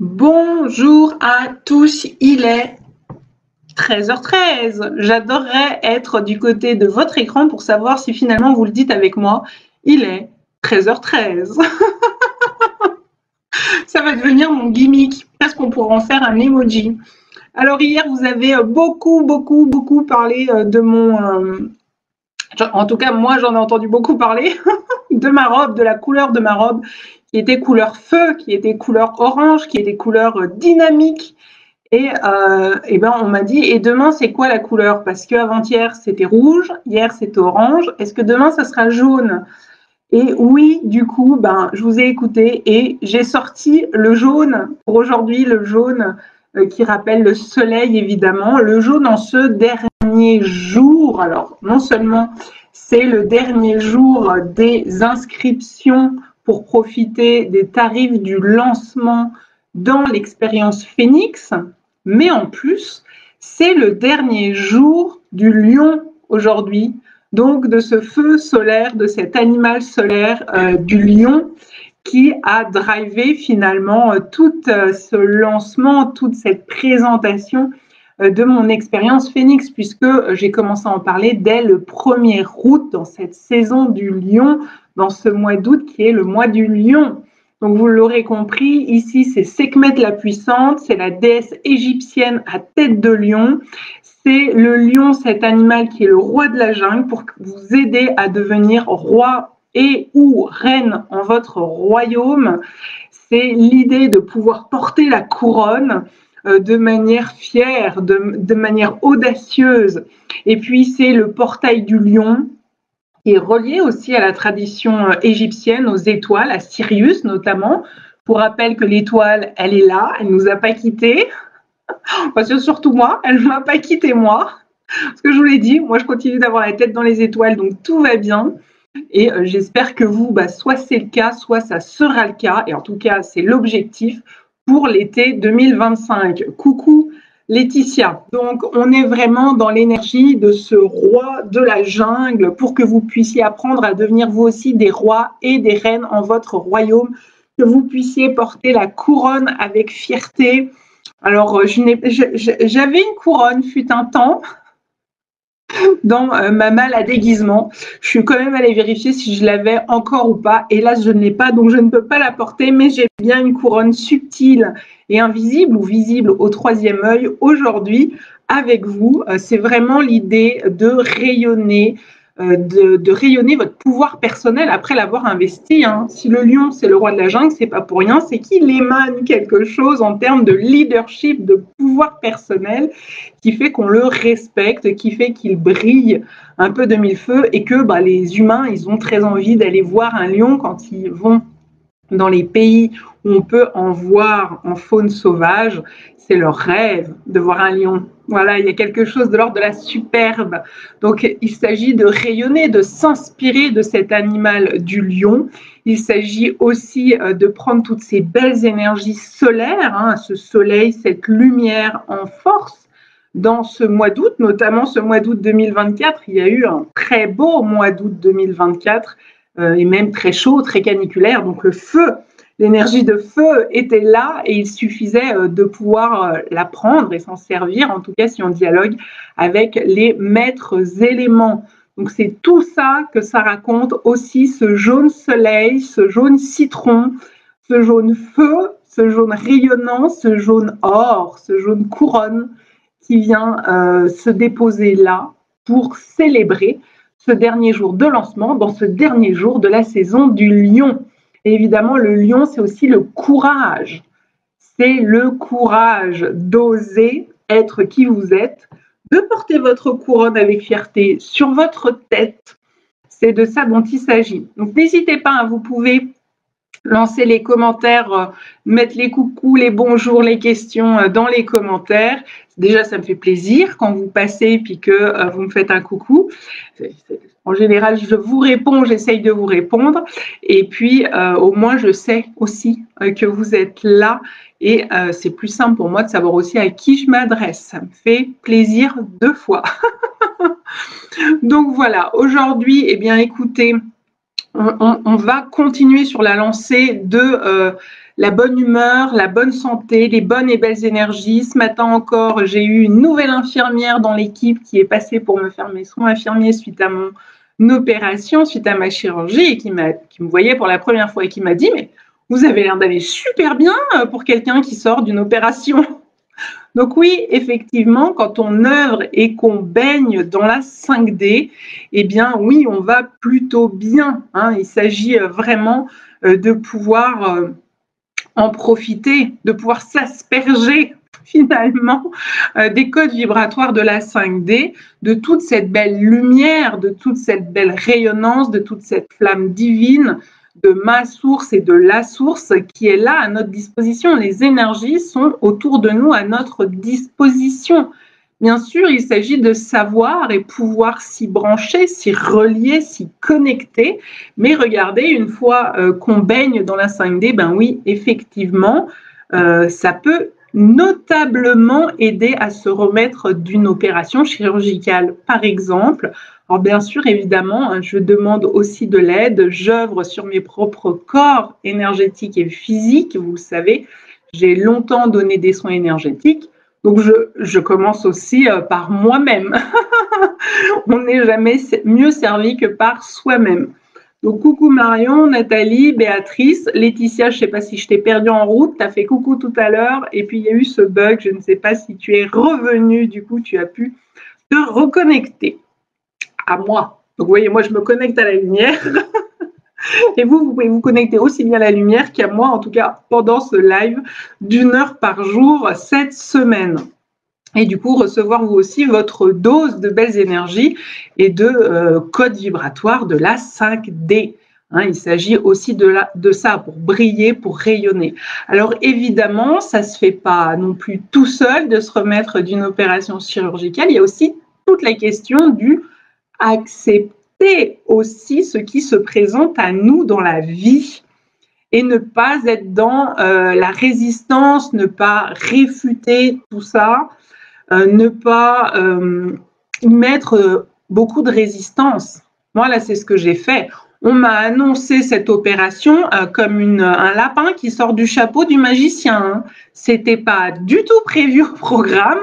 Bonjour à tous, il est 13h13. J'adorerais être du côté de votre écran pour savoir si finalement vous le dites avec moi. Il est 13h13. Ça va devenir mon gimmick. Presque on pourrait en faire un emoji. Alors hier, vous avez beaucoup parlé de mon... en tout cas, moi, j'en ai entendu beaucoup parler de ma robe, de la couleur de ma robe, qui était couleur feu, qui était couleur orange, qui était couleur dynamique. Et ben on m'a dit, et demain c'est quoi la couleur? Parce qu'avant-hier c'était rouge, hier c'était orange, est-ce que demain ça sera jaune? Et oui, du coup, ben, je vous ai écouté et j'ai sorti le jaune pour aujourd'hui, le jaune qui rappelle le soleil évidemment, le jaune en ce dernier jour. Alors non seulement c'est le dernier jour des inscriptions pour profiter des tarifs du lancement dans l'expérience Phoenix, mais en plus, c'est le dernier jour du lion aujourd'hui, donc de ce feu solaire, de cet animal solaire du lion qui a drivé finalement tout ce lancement, toute cette présentation de mon expérience Phoenix, puisque j'ai commencé à en parler dès le 1er août dans cette saison du lion, dans ce mois d'août qui est le mois du lion. Donc vous l'aurez compris, ici c'est Sekhmet la puissante, c'est la déesse égyptienne à tête de lion. C'est le lion, cet animal qui est le roi de la jungle, pour vous aider à devenir roi et ou reine en votre royaume. C'est l'idée de pouvoir porter la couronne de manière fière, de manière audacieuse. Et puis c'est le portail du lion, qui est relié aussi à la tradition égyptienne, aux étoiles, à Sirius notamment. Pour rappel que l'étoile, elle est là, elle ne nous a pas quittés. Parce que surtout moi, elle ne m'a pas quitté moi. Parce que je vous l'ai dit, moi je continue d'avoir la tête dans les étoiles, donc tout va bien. Et j'espère que vous, soit c'est le cas, soit ça sera le cas. Et en tout cas, c'est l'objectif pour l'été 2025. Coucou Laetitia. Donc, on est vraiment dans l'énergie de ce roi de la jungle pour que vous puissiez apprendre à devenir vous aussi des rois et des reines en votre royaume, que vous puissiez porter la couronne avec fierté. Alors, j'avais une couronne, fut un temps, dans ma malle à déguisement. Je suis quand même allée vérifier si je l'avais encore ou pas. Hélas, je ne l'ai pas, donc je ne peux pas la porter, mais j'ai bien une couronne subtile et invisible ou visible au troisième œil aujourd'hui avec vous. C'est vraiment l'idée de rayonner, de rayonner votre pouvoir personnel après l'avoir investi. Si le lion, c'est le roi de la jungle, c'est pas pour rien, c'est qu'il émane quelque chose en termes de leadership, de pouvoir personnel, qui fait qu'on le respecte, qui fait qu'il brille un peu de mille feux et que les humains, ils ont très envie d'aller voir un lion quand ils vont dans les pays où on peut en voir en faune sauvage. C'est leur rêve de voir un lion. Voilà, il y a quelque chose de l'ordre de la superbe. Donc, il s'agit de rayonner, de s'inspirer de cet animal du lion. Il s'agit aussi de prendre toutes ces belles énergies solaires, ce soleil, cette lumière en force. Dans ce mois d'août, notamment ce mois d'août 2024, il y a eu un très beau mois d'août 2024 et même très chaud, très caniculaire. Donc le feu, l'énergie de feu était là et il suffisait de pouvoir la prendre et s'en servir, en tout cas si on dialogue avec les maîtres éléments. Donc c'est tout ça que ça raconte aussi, ce jaune soleil, ce jaune citron, ce jaune feu, ce jaune rayonnant, ce jaune or, ce jaune couronne qui vient se déposer là pour célébrer ce dernier jour de lancement, dans ce dernier jour de la saison du lion. Et évidemment, le lion, c'est aussi le courage. C'est le courage d'oser être qui vous êtes, de porter votre couronne avec fierté sur votre tête. C'est de ça dont il s'agit. Donc n'hésitez pas, vous pouvez lancer les commentaires, mettre les coucous, les bonjours, les questions dans les commentaires. Déjà, ça me fait plaisir quand vous passez puis que vous me faites un coucou. En général, je vous réponds, j'essaye de vous répondre. Et puis, au moins, je sais aussi que vous êtes là. Et c'est plus simple pour moi de savoir aussi à qui je m'adresse. Ça me fait plaisir 2 fois. Donc voilà, aujourd'hui, eh bien, écoutez, on va continuer sur la lancée de la bonne humeur, la bonne santé, les bonnes et belles énergies. Ce matin encore, j'ai eu une nouvelle infirmière dans l'équipe qui est passée pour me faire mes soins infirmiers suite à mon opération, suite à ma chirurgie, et qui me voyait pour la première fois et qui m'a dit « Mais vous avez l'air d'aller super bien pour quelqu'un qui sort d'une opération ». Donc oui, effectivement, quand on œuvre et qu'on baigne dans la 5D, eh bien oui, on va plutôt bien. Hein. Il s'agit vraiment de pouvoir en profiter, de pouvoir s'asperger finalement des codes vibratoires de la 5D, de toute cette belle lumière, de toute cette belle rayonnance, de toute cette flamme divine, de ma source et de la source qui est là à notre disposition. Les énergies sont autour de nous à notre disposition. Bien sûr, il s'agit de savoir et pouvoir s'y brancher, s'y relier, s'y connecter. Mais regardez, une fois qu'on baigne dans la 5D, ben oui, effectivement, ça peut notablement aider à se remettre d'une opération chirurgicale, par exemple. Alors bien sûr, évidemment, je demande aussi de l'aide. J'œuvre sur mes propres corps énergétiques et physiques. Vous le savez, j'ai longtemps donné des soins énergétiques. Donc, je commence aussi par moi-même. On n'est jamais mieux servi que par soi-même. Donc, coucou Marion, Nathalie, Béatrice, Laetitia, je ne sais pas si je t'ai perdu en route, tu as fait coucou tout à l'heure, et puis il y a eu ce bug, je ne sais pas si tu es revenu, du coup, tu as pu te reconnecter à moi. Donc, vous voyez, moi, je me connecte à la lumière. Et vous pouvez vous connecter aussi bien à la lumière qu'à moi, en tout cas pendant ce live d'1 heure par jour cette semaine. Et du coup, recevoir vous aussi votre dose de belles énergies et de codes vibratoires de la 5D. Hein, il s'agit aussi de ça, pour briller, pour rayonner. Alors évidemment, ça ne se fait pas non plus tout seul de se remettre d'une opération chirurgicale. Il y a aussi toute la question du accepter aussi ce qui se présente à nous dans la vie et ne pas être dans la résistance, ne pas réfuter tout ça, ne pas y mettre beaucoup de résistance. Moi, là, c'est ce que j'ai fait. On m'a annoncé cette opération comme un lapin qui sort du chapeau du magicien. Hein. C'était pas du tout prévu au programme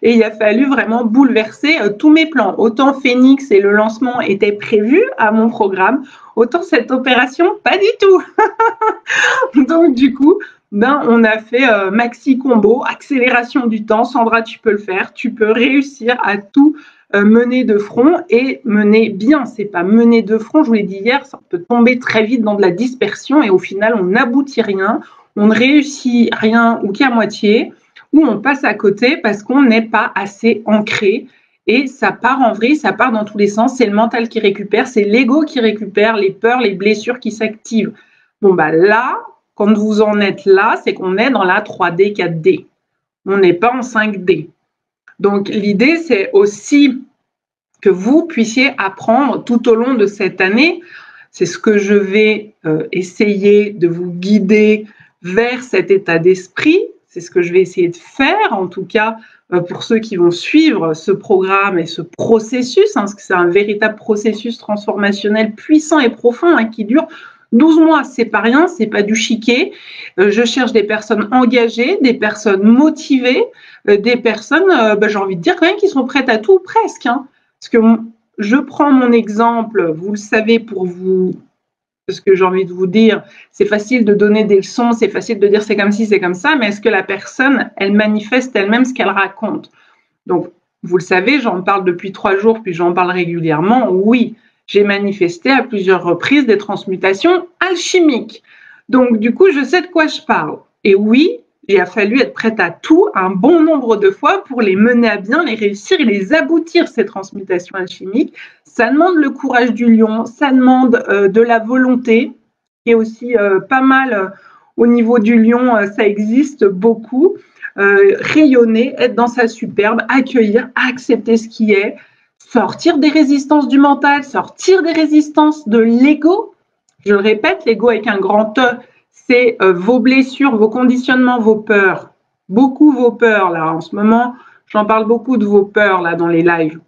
et il a fallu vraiment bouleverser tous mes plans. Autant Phoenix et le lancement étaient prévus à mon programme, autant cette opération, pas du tout. Donc, du coup, ben, on a fait maxi combo, accélération du temps. Sandra, tu peux le faire. Tu peux réussir à tout mener de front et mener bien. C'est pas mener de front, je vous l'ai dit hier, ça peut tomber très vite dans de la dispersion et au final, on n'aboutit rien, on ne réussit rien ou qu'à moitié, ou on passe à côté parce qu'on n'est pas assez ancré. Et ça part en vrille, ça part dans tous les sens. C'est le mental qui récupère, c'est l'ego qui récupère, les peurs, les blessures qui s'activent. Bon, bah là, quand vous en êtes là, c'est qu'on est dans la 3D, 4D. On n'est pas en 5D. Donc, l'idée, c'est aussi que vous puissiez apprendre tout au long de cette année. C'est ce que je vais essayer de vous guider vers cet état d'esprit. C'est ce que je vais essayer de faire, en tout cas, pour ceux qui vont suivre ce programme et ce processus, hein, parce que c'est un véritable processus transformationnel puissant et profond hein, qui dure 12 mois, c'est pas rien, c'est pas du chiquet. Je cherche des personnes engagées, des personnes motivées, des personnes, j'ai envie de dire quand même, qui sont prêtes à tout, presque. Hein. Parce que je prends mon exemple, vous le savez pour vous, ce que j'ai envie de vous dire, c'est facile de donner des leçons, c'est facile de dire c'est comme ci, c'est comme ça, mais est-ce que la personne, elle manifeste elle-même ce qu'elle raconte? Donc, vous le savez, j'en parle depuis 3 jours, puis j'en parle régulièrement, oui. J'ai manifesté à plusieurs reprises des transmutations alchimiques. Donc, du coup, je sais de quoi je parle. Et oui, il a fallu être prête à tout un bon nombre de fois pour les mener à bien, les réussir et les aboutir, ces transmutations alchimiques. Ça demande le courage du lion, ça demande de la volonté, qui est aussi pas mal au niveau du lion, ça existe beaucoup. Rayonner, être dans sa superbe, accueillir, accepter ce qui est, sortir des résistances du mental, sortir des résistances de l'ego. Je le répète, l'ego avec un grand E, c'est vos blessures, vos conditionnements, vos peurs. Beaucoup vos peurs, là, en ce moment, j'en parle beaucoup de vos peurs, là, dans les lives.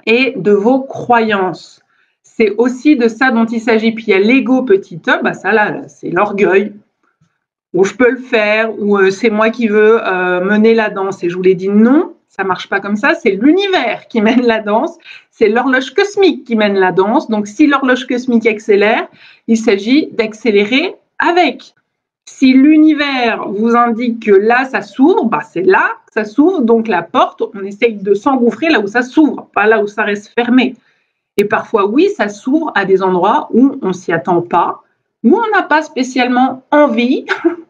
Et de vos croyances. C'est aussi de ça dont il s'agit. Puis il y a l'ego petit E, bah ça, là, c'est l'orgueil. ou je peux le faire, ou c'est moi qui veux mener la danse. Et je vous l'ai dit non, ça marche pas comme ça, c'est l'univers qui mène la danse, c'est l'horloge cosmique qui mène la danse. Donc si l'horloge cosmique accélère, il s'agit d'accélérer avec. Si l'univers vous indique que là ça s'ouvre, bah c'est là que ça s'ouvre, donc la porte, on essaye de s'engouffrer là où ça s'ouvre, pas là où ça reste fermé. Et parfois oui, ça s'ouvre à des endroits où on s'y attend pas, où on n'a pas spécialement envie,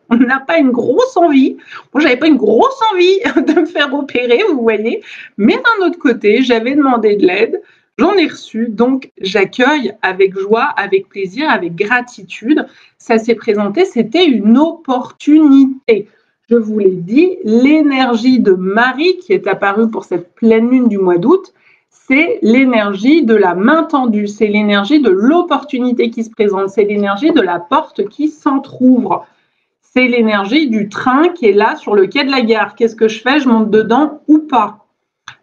on n'a pas une grosse envie. Moi, j'avais pas une grosse envie de me faire opérer, vous voyez. Mais d'un autre côté, j'avais demandé de l'aide, j'en ai reçu, donc j'accueille avec joie, avec plaisir, avec gratitude. Ça s'est présenté, c'était une opportunité. Je vous l'ai dit, l'énergie de Marie qui est apparue pour cette pleine lune du mois d'août, c'est l'énergie de la main tendue, c'est l'énergie de l'opportunité qui se présente, c'est l'énergie de la porte qui s'entrouvre. C'est l'énergie du train qui est là sur le quai de la gare. Qu'est-ce que je fais? Je monte dedans ou pas?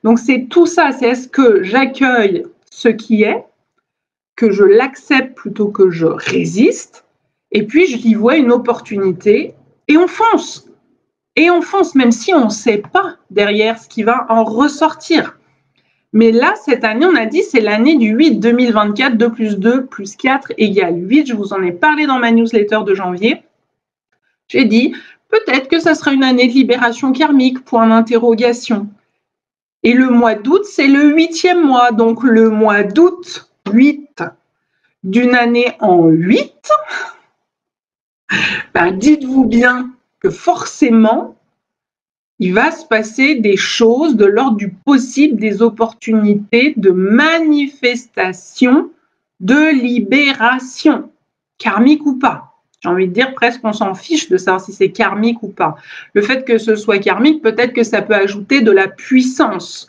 Donc c'est tout ça, c'est est-ce que j'accueille ce qui est, que je l'accepte plutôt que je résiste, et puis je y vois une opportunité et on fonce. Et on fonce, même si on ne sait pas derrière ce qui va en ressortir. Mais là, cette année, on a dit, c'est l'année du 8, 2024, 2 plus 2 plus 4 égale 8. Je vous en ai parlé dans ma newsletter de janvier. J'ai dit, peut-être que ça sera une année de libération karmique, point d'interrogation. Et le mois d'août, c'est le 8e mois. Donc, le mois d'août, 8, d'une année en 8, ben, dites-vous bien que forcément, il va se passer des choses de l'ordre du possible, des opportunités de manifestation, de libération, karmique ou pas. J'ai envie de dire presque on s'en fiche de savoir si c'est karmique ou pas. Le fait que ce soit karmique, peut-être que ça peut ajouter de la puissance.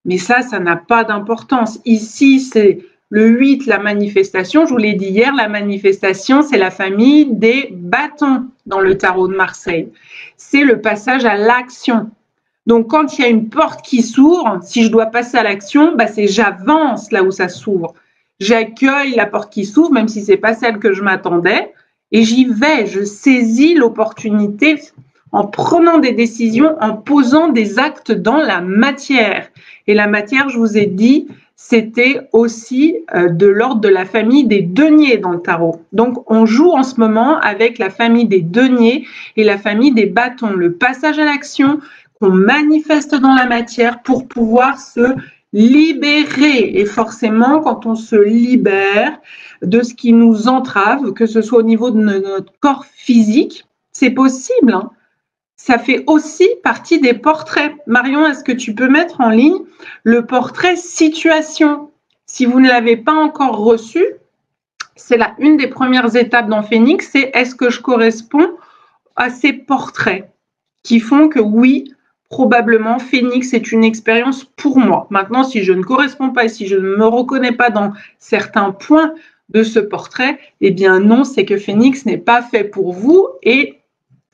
Mais ça n'a pas d'importance. Ici, c'est le 8, la manifestation. Je vous l'ai dit hier, la manifestation, c'est la famille des bâtons dans le tarot de Marseille. C'est le passage à l'action. Donc, quand il y a une porte qui s'ouvre, si je dois passer à l'action, bah, c'est j'avance là où ça s'ouvre. J'accueille la porte qui s'ouvre, même si ce n'est pas celle que je m'attendais, et j'y vais. Je saisis l'opportunité en prenant des décisions, en posant des actes dans la matière. Et la matière, je vous ai dit, c'était aussi de l'ordre de la famille des deniers dans le tarot. Donc, on joue en ce moment avec la famille des deniers et la famille des bâtons. Le passage à l'action qu'on manifeste dans la matière pour pouvoir se libérer. Et forcément, quand on se libère de ce qui nous entrave, que ce soit au niveau de notre corps physique, c'est possible, hein. Ça fait aussi partie des portraits. Marion, est-ce que tu peux mettre en ligne le portrait situation? Si vous ne l'avez pas encore reçu, c'est là une des premières étapes dans Phénix, c'est est-ce que je corresponds à ces portraits qui font que oui, probablement Phénix est une expérience pour moi. Maintenant, si je ne corresponds pas et si je ne me reconnais pas dans certains points de ce portrait, eh bien non, c'est que Phénix n'est pas fait pour vous et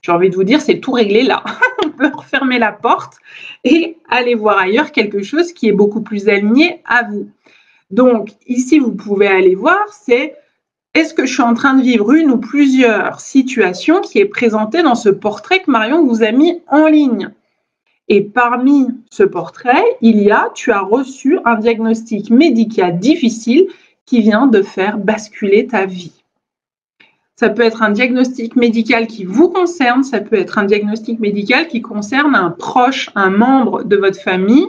j'ai envie de vous dire, c'est tout réglé là. On peut refermer la porte et aller voir ailleurs quelque chose qui est beaucoup plus aligné à vous. Donc, ici, vous pouvez aller voir, c'est est-ce que je suis en train de vivre une ou plusieurs situations qui est présentée dans ce portrait que Marion vous a mis en ligne. Et parmi ce portrait, tu as reçu un diagnostic médical difficile qui vient de faire basculer ta vie. Ça peut être un diagnostic médical qui vous concerne, ça peut être un diagnostic médical qui concerne un proche, un membre de votre famille,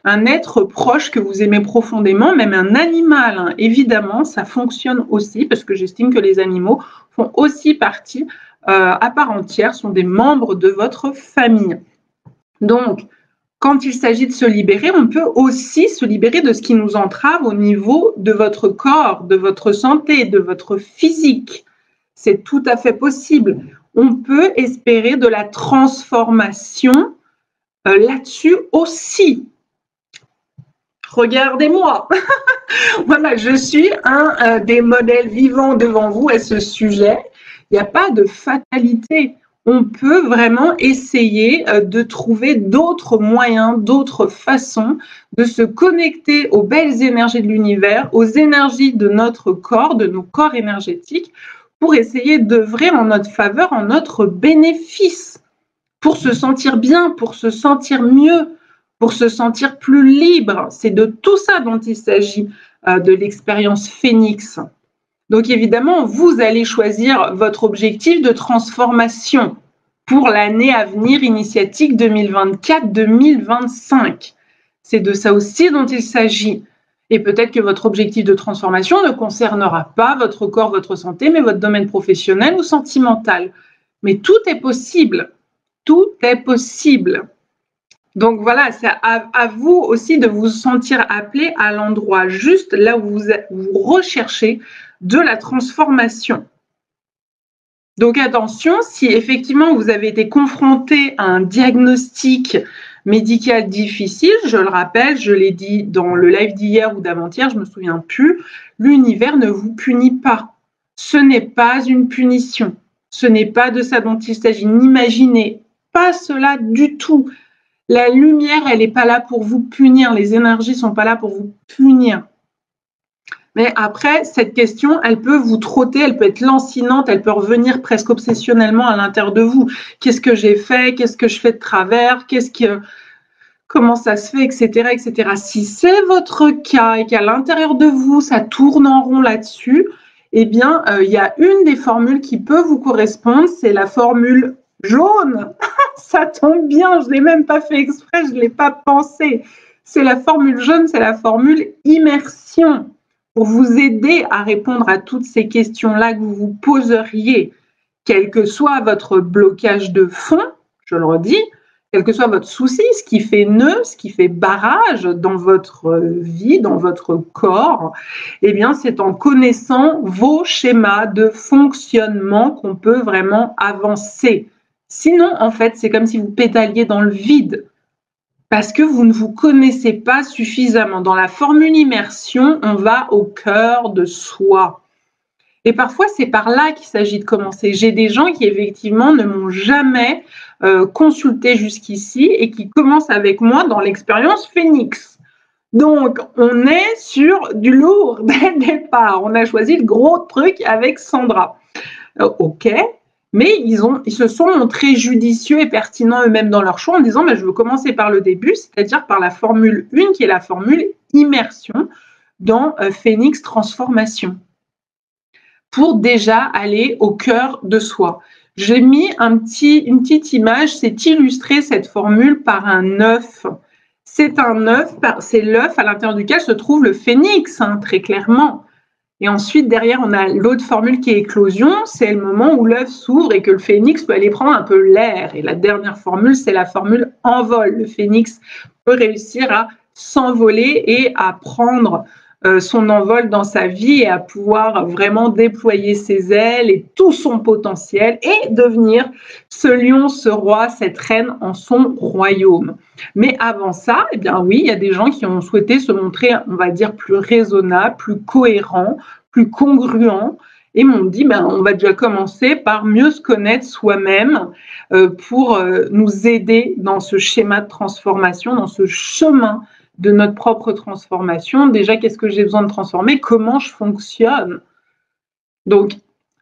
un être proche que vous aimez profondément, même un animal, hein. Évidemment, ça fonctionne aussi parce que j'estime que les animaux font aussi partie à part entière, sont des membres de votre famille. Donc, quand il s'agit de se libérer, on peut aussi se libérer de ce qui nous entrave au niveau de votre corps, de votre santé, de votre physique. C'est tout à fait possible. On peut espérer de la transformation là-dessus aussi. Regardez-moi. Voilà, je suis un des modèles vivants devant vous à ce sujet. Il n'y a pas de fatalité. On peut vraiment essayer de trouver d'autres moyens, d'autres façons de se connecter aux belles énergies de l'univers, aux énergies de notre corps, de nos corps énergétiques, pour essayer d'œuvrer en notre faveur, en notre bénéfice, pour se sentir bien, pour se sentir mieux, pour se sentir plus libre. C'est de tout ça dont il s'agit, de l'expérience Phénix. Donc évidemment, vous allez choisir votre objectif de transformation pour l'année à venir, initiatique 2024-2025. C'est de ça aussi dont il s'agit. Et peut-être que votre objectif de transformation ne concernera pas votre corps, votre santé, mais votre domaine professionnel ou sentimental. Mais tout est possible. Tout est possible. Donc voilà, c'est à vous aussi de vous sentir appelé à l'endroit juste, là où vous recherchez de la transformation. Donc attention, si effectivement vous avez été confronté à un diagnostic médical difficile, je le rappelle, je l'ai dit dans le live d'hier ou d'avant-hier, je ne me souviens plus, l'univers ne vous punit pas. Ce n'est pas une punition. Ce n'est pas de ça dont il s'agit. N'imaginez pas cela du tout. La lumière, elle n'est pas là pour vous punir. Les énergies ne sont pas là pour vous punir. Mais après, cette question, elle peut vous trotter, elle peut être lancinante, elle peut revenir presque obsessionnellement à l'intérieur de vous. Qu'est-ce que j'ai fait? Qu'est-ce que je fais de travers? Comment ça se fait, etc., etc. Si c'est votre cas et qu'à l'intérieur de vous, ça tourne en rond là-dessus, eh bien, il y a une des formules qui peut vous correspondre, c'est la formule jaune. Ça tombe bien, je ne l'ai même pas fait exprès, je ne l'ai pas pensé. C'est la formule jaune, c'est la formule immersion, pour vous aider à répondre à toutes ces questions-là que vous vous poseriez, quel que soit votre blocage de fond, je le redis, quel que soit votre souci, ce qui fait nœud, ce qui fait barrage dans votre vie, dans votre corps, eh bien, c'est en connaissant vos schémas de fonctionnement qu'on peut vraiment avancer. Sinon, en fait, c'est comme si vous pédaliez dans le vide parce que vous ne vous connaissez pas suffisamment. Dans la formule immersion, on va au cœur de soi. Et parfois, c'est par là qu'il s'agit de commencer. J'ai des gens qui, effectivement, ne m'ont jamais consulté jusqu'ici et qui commencent avec moi dans l'expérience Phénix. Donc, on est sur du lourd dès le départ. On a choisi le gros truc avec Sandra. OK. Mais ils se sont montrés judicieux et pertinents eux-mêmes dans leur choix en disant je veux commencer par le début, c'est-à-dire par la formule 1 qui est la formule immersion dans Phénix Transformation, pour déjà aller au cœur de soi. J'ai mis une petite image, c'est illustrer cette formule par un œuf. C'est un œuf, c'est l'œuf à l'intérieur duquel se trouve le phénix, très clairement. Et ensuite, derrière, on a l'autre formule qui est éclosion. C'est le moment où l'œuf s'ouvre et que le phénix peut aller prendre un peu l'air. Et la dernière formule, c'est la formule envol. Le phénix peut réussir à s'envoler et à prendre son envol dans sa vie et à pouvoir vraiment déployer ses ailes et tout son potentiel et devenir ce lion, ce roi, cette reine en son royaume. Mais avant ça, eh bien oui, il y a des gens qui ont souhaité se montrer, on va dire, plus raisonnables, plus cohérents, plus congruents et m'ont dit, on va déjà commencer par mieux se connaître soi-même pour nous aider dans ce schéma de transformation, dans ce chemin de notre propre transformation. Déjà, qu'est-ce que j'ai besoin de transformer? Comment je fonctionne? Donc,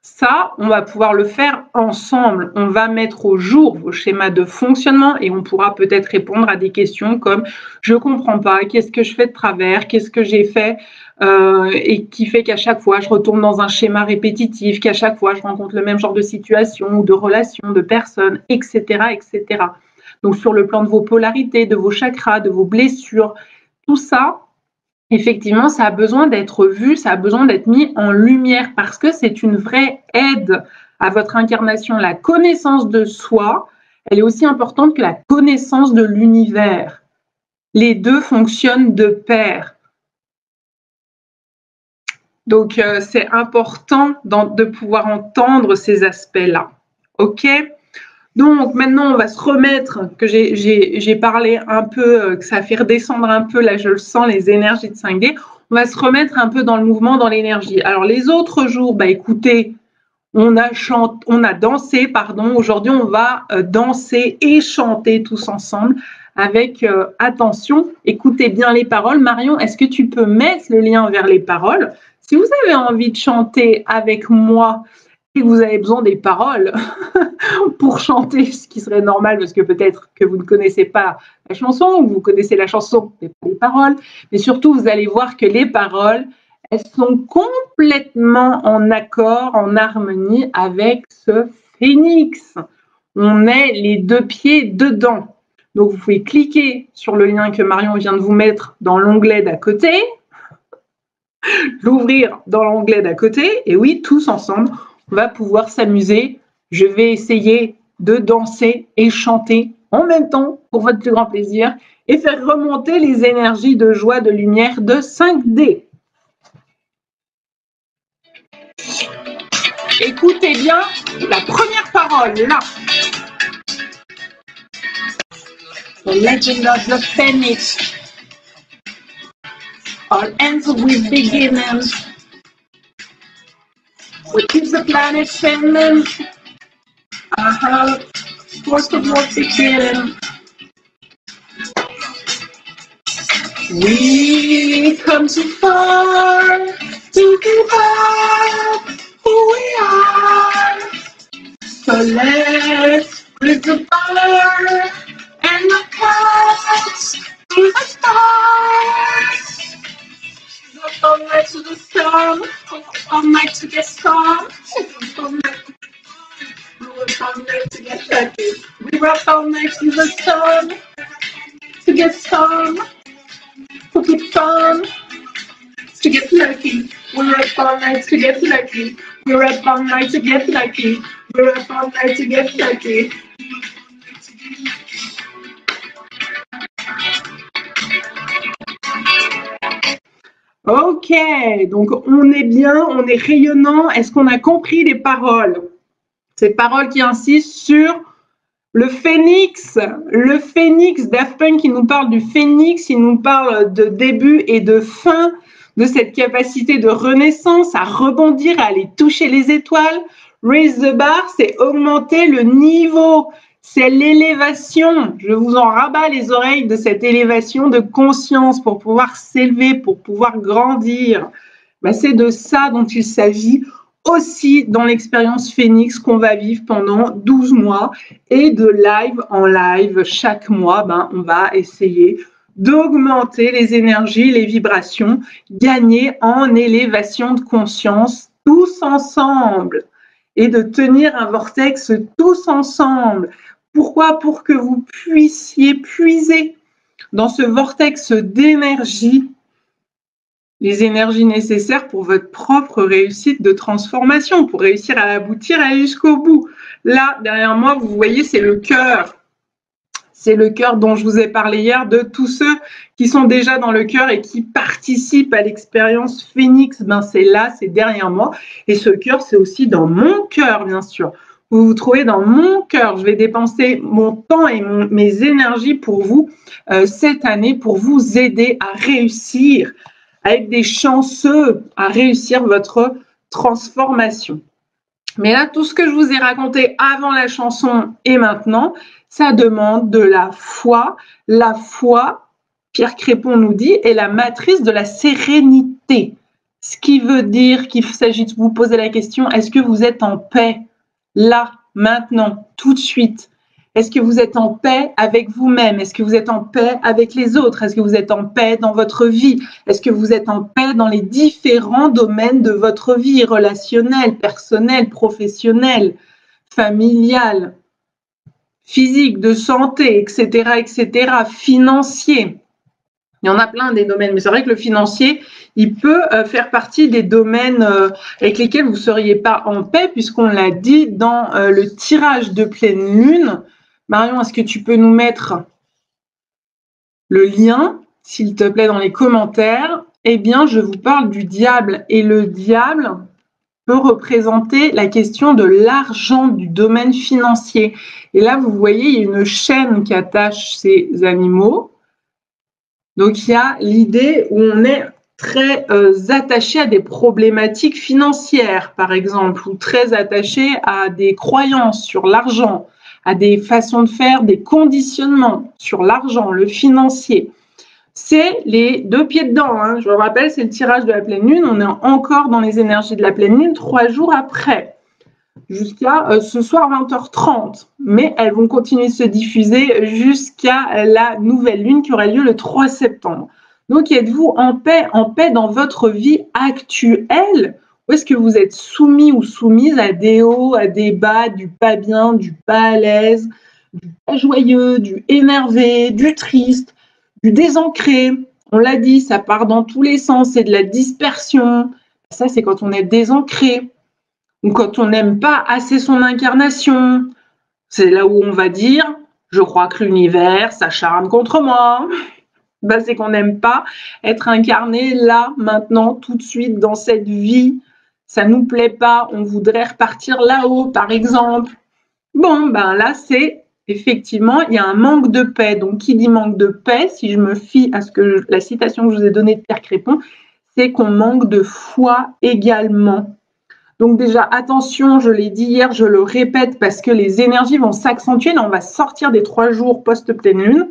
ça, on va pouvoir le faire ensemble. On va mettre au jour vos schémas de fonctionnement et on pourra peut-être répondre à des questions comme « je ne comprends pas, qu'est-ce que je fais de travers, qu'est-ce que j'ai fait et qui fait qu'à chaque fois, je retourne dans un schéma répétitif, qu'à chaque fois, je rencontre le même genre de situation ou de relation, de personnes, etc., etc. » Donc, sur le plan de vos polarités, de vos chakras, de vos blessures, tout ça, effectivement, ça a besoin d'être vu, ça a besoin d'être mis en lumière parce que c'est une vraie aide à votre incarnation. La connaissance de soi, elle est aussi importante que la connaissance de l'univers. Les deux fonctionnent de pair. Donc, c'est important de pouvoir entendre ces aspects-là. OK ? Donc maintenant, on va se remettre, que j'ai parlé un peu, que ça a fait redescendre un peu, là je le sens, les énergies de 5D. On va se remettre un peu dans le mouvement, dans l'énergie. Alors les autres jours, écoutez, on a dansé, pardon. Aujourd'hui, on va danser et chanter tous ensemble avec attention. Écoutez bien les paroles. Marion, est-ce que tu peux mettre le lien vers les paroles? Si vous avez envie de chanter avec moi et que vous avez besoin des paroles pour chanter, ce qui serait normal parce que peut-être que vous ne connaissez pas la chanson ou vous connaissez la chanson mais pas les paroles, mais surtout vous allez voir que les paroles, elles sont complètement en accord, en harmonie avec ce phénix. On met les deux pieds dedans. Donc vous pouvez cliquer sur le lien que Marion vient de vous mettre dans l'onglet d'à côté, l'ouvrir dans l'onglet d'à côté, et oui, tous ensemble, on va pouvoir s'amuser. Je vais essayer de danser et chanter en même temps pour votre plus grand plaisir et faire remonter les énergies de joie, de lumière de 5D. Écoutez bien la première parole, là. The legend of the phoenix. All ends with beginnings. We keep the planet spinning. Force of war beginning. We come too far to give up who we are. So let's bring the fire and the clouds to the stars. Up all night to the sun, all night to get strong. All night to get lucky. We rock all night to the sun to get strong, to get fun, to get lucky. We're up all night to get lucky. We're up all night to get lucky. We're up all night to get lucky. Ok, donc on est bien, on est rayonnant. Est-ce qu'on a compris les paroles? Ces paroles qui insistent sur le phénix. Le phénix, Daft Punk, il nous parle du phénix, il nous parle de début et de fin, de cette capacité de renaissance, à rebondir, à aller toucher les étoiles. Raise the bar, c'est augmenter le niveau. C'est l'élévation. Je vous en rabats les oreilles de cette élévation de conscience pour pouvoir s'élever, pour pouvoir grandir. Ben, c'est de ça dont il s'agit aussi dans l'expérience Phoenix qu'on va vivre pendant 12 mois. Et de live en live, chaque mois, ben, on va essayer d'augmenter les énergies, les vibrations, gagner en élévation de conscience tous ensemble et de tenir un vortex tous ensemble. Pourquoi? Pour que vous puissiez puiser dans ce vortex d'énergie les énergies nécessaires pour votre propre réussite de transformation, pour réussir à aboutir, à aller jusqu'au bout. Là, derrière moi, vous voyez, c'est le cœur. C'est le cœur dont je vous ai parlé hier, de tous ceux qui sont déjà dans le cœur et qui participent à l'expérience Phoenix. Ben, c'est là, c'est derrière moi. Et ce cœur, c'est aussi dans mon cœur, bien sûr. Vous vous trouvez dans mon cœur. Je vais dépenser mon temps et mes énergies pour vous cette année, pour vous aider à réussir, à être des chanceux, à réussir votre transformation. Mais là, tout ce que je vous ai raconté avant la chanson et maintenant, ça demande de la foi. La foi, Pierre Crépon nous dit, est la matrice de la sérénité. Ce qui veut dire qu'il s'agit de vous poser la question, est-ce que vous êtes en paix là, maintenant, tout de suite? Est-ce que vous êtes en paix avec vous-même? Est-ce que vous êtes en paix avec les autres? Est-ce que vous êtes en paix dans votre vie? Est-ce que vous êtes en paix dans les différents domaines de votre vie, relationnelle, personnelle, professionnelle, familiale, physique, de santé, etc., etc., financier? Il y en a plein des domaines, mais c'est vrai que le financier, il peut faire partie des domaines avec lesquels vous ne seriez pas en paix, puisqu'on l'a dit dans le tirage de pleine lune. Marion, est-ce que tu peux nous mettre le lien, s'il te plaît, dans les commentaires? Eh bien, je vous parle du diable. Et le diable peut représenter la question de l'argent, du domaine financier. Et là, vous voyez, il y a une chaîne qui attache ces animaux. Donc, il y a l'idée où on est très attaché à des problématiques financières, par exemple, ou très attaché à des croyances sur l'argent, à des façons de faire, des conditionnements sur l'argent, le financier. C'est les deux pieds dedans. Hein. Je vous rappelle, c'est le tirage de la pleine lune. On est encore dans les énergies de la pleine lune 3 jours après. jusqu'à ce soir 20h30. Mais elles vont continuer de se diffuser jusqu'à la nouvelle lune qui aura lieu le 3 septembre. Donc, êtes-vous en paix dans votre vie actuelle? Ou est-ce que vous êtes soumis ou soumise à des hauts, à des bas, du pas bien, du pas à l'aise, du pas joyeux, du énervé, du triste, du désancré? On l'a dit, ça part dans tous les sens, c'est de la dispersion. Ça, c'est quand on est désancré ou quand on n'aime pas assez son incarnation. C'est là où on va dire « je crois que l'univers s'acharne contre moi ». Ben, c'est qu'on n'aime pas être incarné là, maintenant, tout de suite, dans cette vie. Ça nous plaît pas, on voudrait repartir là-haut, par exemple. Bon, ben là, c'est effectivement, il y a un manque de paix. Donc, qui dit manque de paix, si je me fie à la citation que je vous ai donnée de Pierre Crépon, c'est qu'on manque de foi également. Donc déjà, attention, je l'ai dit hier, je le répète, parce que les énergies vont s'accentuer. Là, on va sortir des 3 jours post-pleine lune.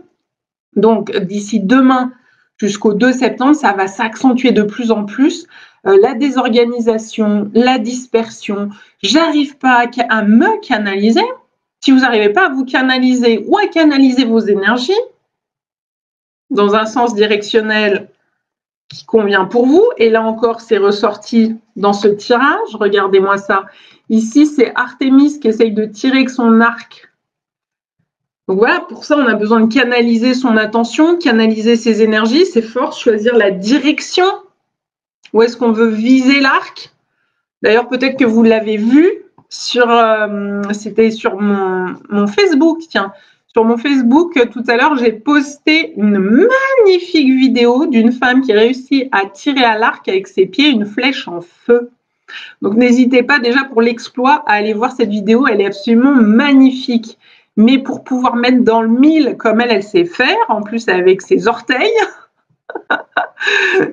Donc, d'ici demain jusqu'au 2 septembre, ça va s'accentuer de plus en plus. La désorganisation, la dispersion. J'arrive pas à me canaliser. Si vous n'arrivez pas à vous canaliser ou à canaliser vos énergies dans un sens directionnel qui convient pour vous, et là encore, c'est ressorti dans ce tirage. Regardez-moi ça. Ici, c'est Artémis qui essaye de tirer avec son arc. Donc voilà, pour ça, on a besoin de canaliser son attention, canaliser ses énergies, ses forces, choisir la direction. Où est-ce qu'on veut viser l'arc? D'ailleurs, peut-être que vous l'avez vu c'était sur mon Facebook, tiens. Sur mon Facebook, tout à l'heure, j'ai posté une magnifique vidéo d'une femme qui réussit à tirer à l'arc avec ses pieds une flèche en feu. Donc, n'hésitez pas déjà pour l'exploit à aller voir cette vidéo. Elle est absolument magnifique. Mais pour pouvoir mettre dans le mille comme elle sait faire, en plus avec ses orteils,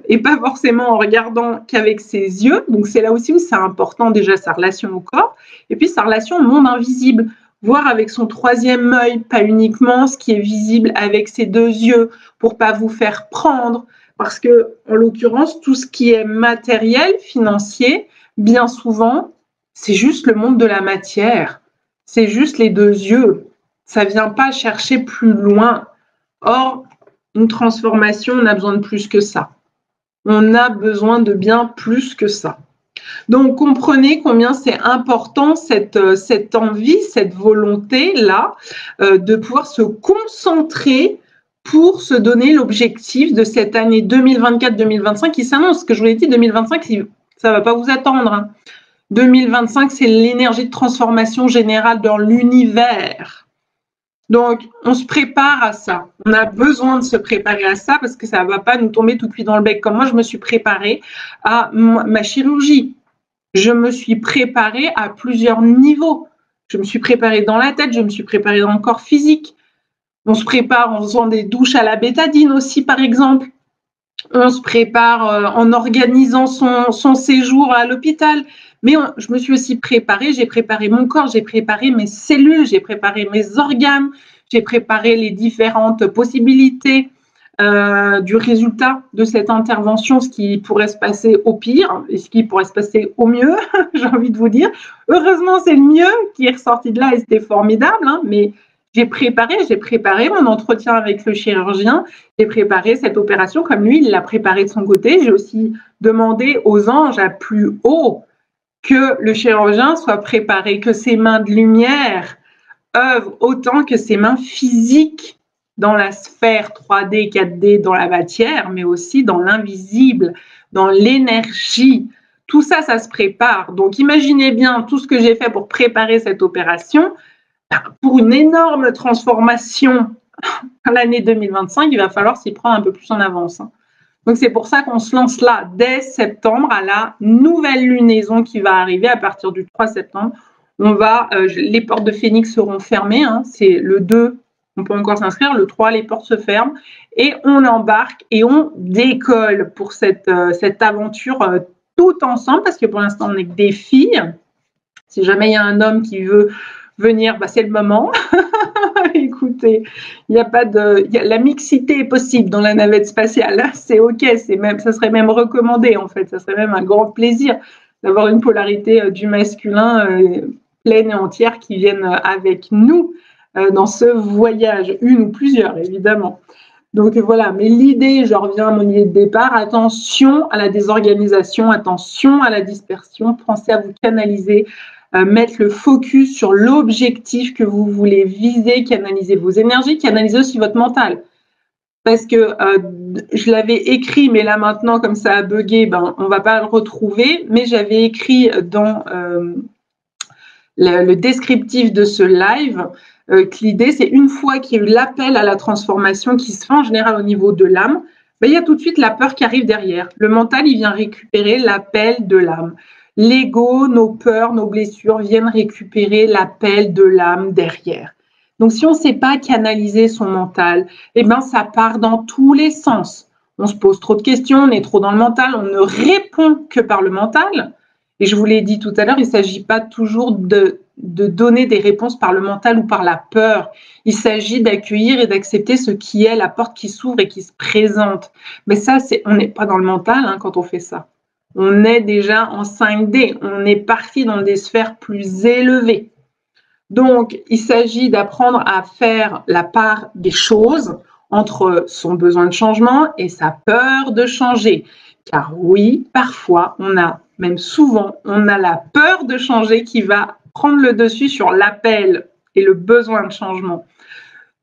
et pas forcément en regardant qu'avec ses yeux. Donc, c'est là aussi où c'est important déjà sa relation au corps, et puis sa relation au monde invisible. Voir avec son 3e œil, pas uniquement ce qui est visible avec ses 2 yeux, pour pas vous faire prendre. Parce que, en l'occurrence, tout ce qui est matériel, financier, bien souvent, c'est juste le monde de la matière. C'est juste les 2 yeux. Ça vient pas chercher plus loin. Or, une transformation, on a besoin de plus que ça. On a besoin de bien plus que ça. Donc, comprenez combien c'est important cette envie, cette volonté-là, de pouvoir se concentrer pour se donner l'objectif de cette année 2024-2025 qui s'annonce. Ce que je vous l'ai dit, 2025, ça ne va pas vous attendre. Hein. 2025, c'est l'énergie de transformation générale dans l'univers. Donc, on se prépare à ça. On a besoin de se préparer à ça parce que ça ne va pas nous tomber tout cuit dans le bec. Comme moi, je me suis préparée à ma chirurgie. Je me suis préparée à plusieurs niveaux. Je me suis préparée dans la tête, je me suis préparée dans le corps physique. On se prépare en faisant des douches à la bétadine aussi, par exemple. On se prépare en organisant son séjour à l'hôpital. Mais je me suis aussi préparée, j'ai préparé mon corps, j'ai préparé mes cellules, j'ai préparé mes organes, j'ai préparé les différentes possibilités du résultat de cette intervention, ce qui pourrait se passer au pire et ce qui pourrait se passer au mieux, j'ai envie de vous dire. Heureusement, c'est le mieux qui est ressorti de là et c'était formidable, hein, mais j'ai préparé mon entretien avec le chirurgien, j'ai préparé cette opération comme lui, il l'a préparée de son côté. J'ai aussi demandé aux anges à plus haut que le chirurgien soit préparé, que ses mains de lumière œuvrent autant que ses mains physiques dans la sphère 3D, 4D, dans la matière, mais aussi dans l'invisible, dans l'énergie. Tout ça, ça se prépare. Donc, imaginez bien tout ce que j'ai fait pour préparer cette opération. Pour une énorme transformation à l'année 2025, il va falloir s'y prendre un peu plus en avance. Donc, c'est pour ça qu'on se lance là, dès septembre, à la nouvelle lunaison qui va arriver à partir du 3 septembre. Les portes de Phénix seront fermées. Hein, c'est le 2, on peut encore s'inscrire. Le 3, les portes se ferment. Et on embarque et on décolle pour cette aventure tout ensemble. Parce que pour l'instant, on n'est que des filles. Si jamais il y a un homme qui veut venir, c'est le moment. Écoutez, la mixité est possible dans la navette spatiale. C'est OK, ça serait même recommandé en fait. Ça serait même un grand plaisir d'avoir une polarité du masculin pleine et entière qui viennent avec nous dans ce voyage, une ou plusieurs évidemment. Donc voilà, mais l'idée, je reviens à mon idée de départ, attention à la désorganisation, attention à la dispersion, pensez à vous canaliser, mettre le focus sur l'objectif que vous voulez viser, canaliser vos énergies, canaliser aussi votre mental. Parce que je l'avais écrit, mais là maintenant, comme ça a bugué, on ne va pas le retrouver, mais j'avais écrit dans le descriptif de ce live que l'idée, c'est une fois qu'il y a eu l'appel à la transformation qui se fait en général au niveau de l'âme, il y a tout de suite la peur qui arrive derrière. Le mental, il vient récupérer l'appel de l'âme. L'ego, nos peurs, nos blessures viennent récupérer l'appel de l'âme derrière. Donc, si on ne sait pas canaliser son mental, ça part dans tous les sens. On se pose trop de questions, on est trop dans le mental, on ne répond que par le mental. Et je vous l'ai dit tout à l'heure, il ne s'agit pas toujours de donner des réponses par le mental ou par la peur. Il s'agit d'accueillir et d'accepter ce qui est, la porte qui s'ouvre et qui se présente. Mais ça, on n'est pas dans le mental quand on fait ça. On est déjà en 5D, on est parti dans des sphères plus élevées. Donc, il s'agit d'apprendre à faire la part des choses entre son besoin de changement et sa peur de changer. Car oui, parfois, même souvent, on a la peur de changer qui va prendre le dessus sur l'appel et le besoin de changement.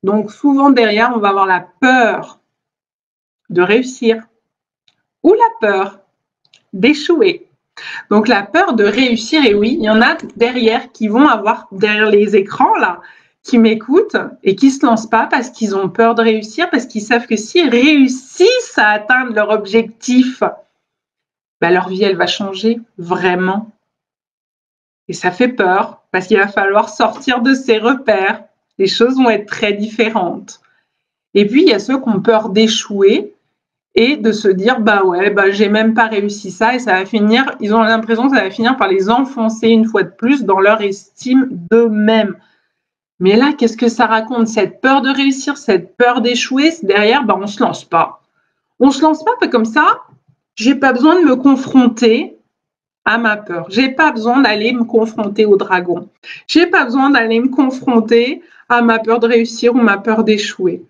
Donc, souvent derrière, on va avoir la peur de réussir ou la peur d'échouer. Donc, la peur de réussir, et oui, il y en a derrière qui vont avoir, derrière les écrans, là, qui m'écoutent et qui ne se lancent pas parce qu'ils ont peur de réussir, parce qu'ils savent que s'ils réussissent à atteindre leur objectif, leur vie, elle va changer vraiment. Et ça fait peur parce qu'il va falloir sortir de ses repères. Les choses vont être très différentes. Et puis, il y a ceux qui ont peur d'échouer et de se dire, j'ai même pas réussi ça et ça va finir, ils ont l'impression que ça va finir par les enfoncer une fois de plus dans leur estime d'eux-mêmes. Mais là, qu'est-ce que ça raconte? Cette peur de réussir, cette peur d'échouer, derrière, on se lance pas. On se lance pas comme ça, j'ai pas besoin de me confronter à ma peur. J'ai pas besoin d'aller me confronter au dragon. J'ai pas besoin d'aller me confronter à ma peur de réussir ou ma peur d'échouer.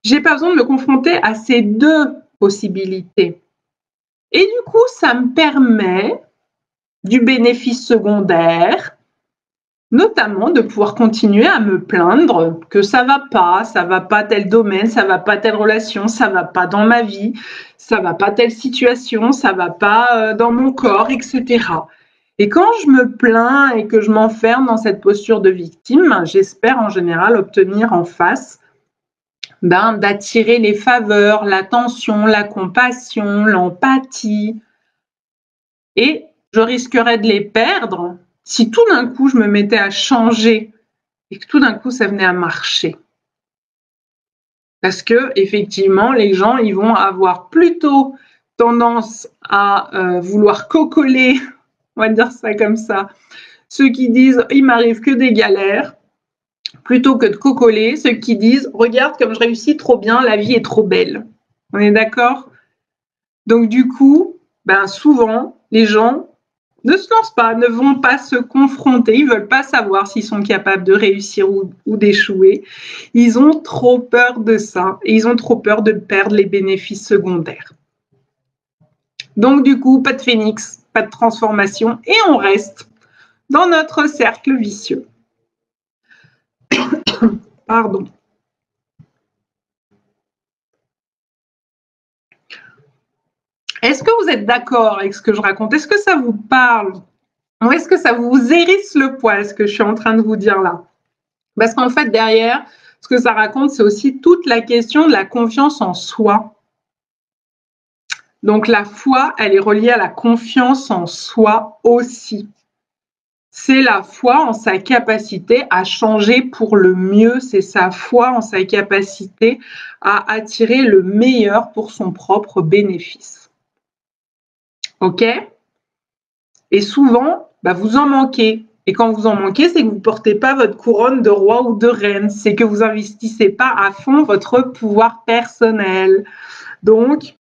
J'ai pas besoin de me confronter à ces deux possibilités. Et du coup, ça me permet du bénéfice secondaire, notamment de pouvoir continuer à me plaindre que ça va pas tel domaine, ça va pas telle relation, ça va pas dans ma vie, ça va pas telle situation, ça va pas dans mon corps, etc. Et quand je me plains et que je m'enferme dans cette posture de victime, j'espère en général obtenir en face d'attirer les faveurs, l'attention, la compassion, l'empathie. Et je risquerais de les perdre si tout d'un coup je me mettais à changer et que tout d'un coup ça venait à marcher. Parce que effectivement, les gens, ils vont avoir plutôt tendance à vouloir cocoler, on va dire ça comme ça, ceux qui disent il m'arrive que des galères, plutôt que de cocoler ceux qui disent regarde comme je réussis trop bien, la vie est trop belle. On est d'accord? Donc du coup, souvent les gens ne se lancent pas, ne vont pas se confronter, ils ne veulent pas savoir s'ils sont capables de réussir ou d'échouer. Ils ont trop peur de ça et ils ont trop peur de perdre les bénéfices secondaires. Donc du coup, pas de phénix, pas de transformation et on reste dans notre cercle vicieux. Pardon. Est-ce que vous êtes d'accord avec ce que je raconte? Est-ce que ça vous parle? Ou est-ce que ça vous hérisse le poil, ce que je suis en train de vous dire là? Parce qu'en fait, derrière, ce que ça raconte, c'est aussi toute la question de la confiance en soi. Donc, la foi, elle est reliée à la confiance en soi aussi. C'est la foi en sa capacité à changer pour le mieux, c'est sa foi en sa capacité à attirer le meilleur pour son propre bénéfice. Ok? Et souvent, vous en manquez. Et quand vous en manquez, c'est que vous ne portez pas votre couronne de roi ou de reine. C'est que vous n'investissez pas à fond votre pouvoir personnel. Donc,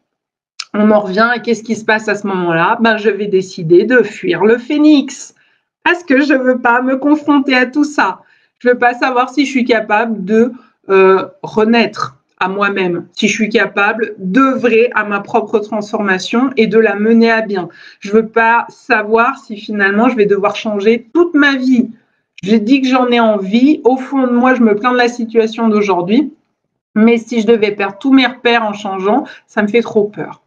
on en revient à qu'est-ce qui se passe à ce moment-là? Je vais décider de fuir le phénix. Parce que je veux pas me confronter à tout ça. Je veux pas savoir si je suis capable de renaître à moi-même, si je suis capable d'œuvrer à ma propre transformation et de la mener à bien. Je veux pas savoir si finalement je vais devoir changer toute ma vie. J'ai dit que j'en ai envie. Au fond de moi, je me plains de la situation d'aujourd'hui. Mais si je devais perdre tous mes repères en changeant, ça me fait trop peur.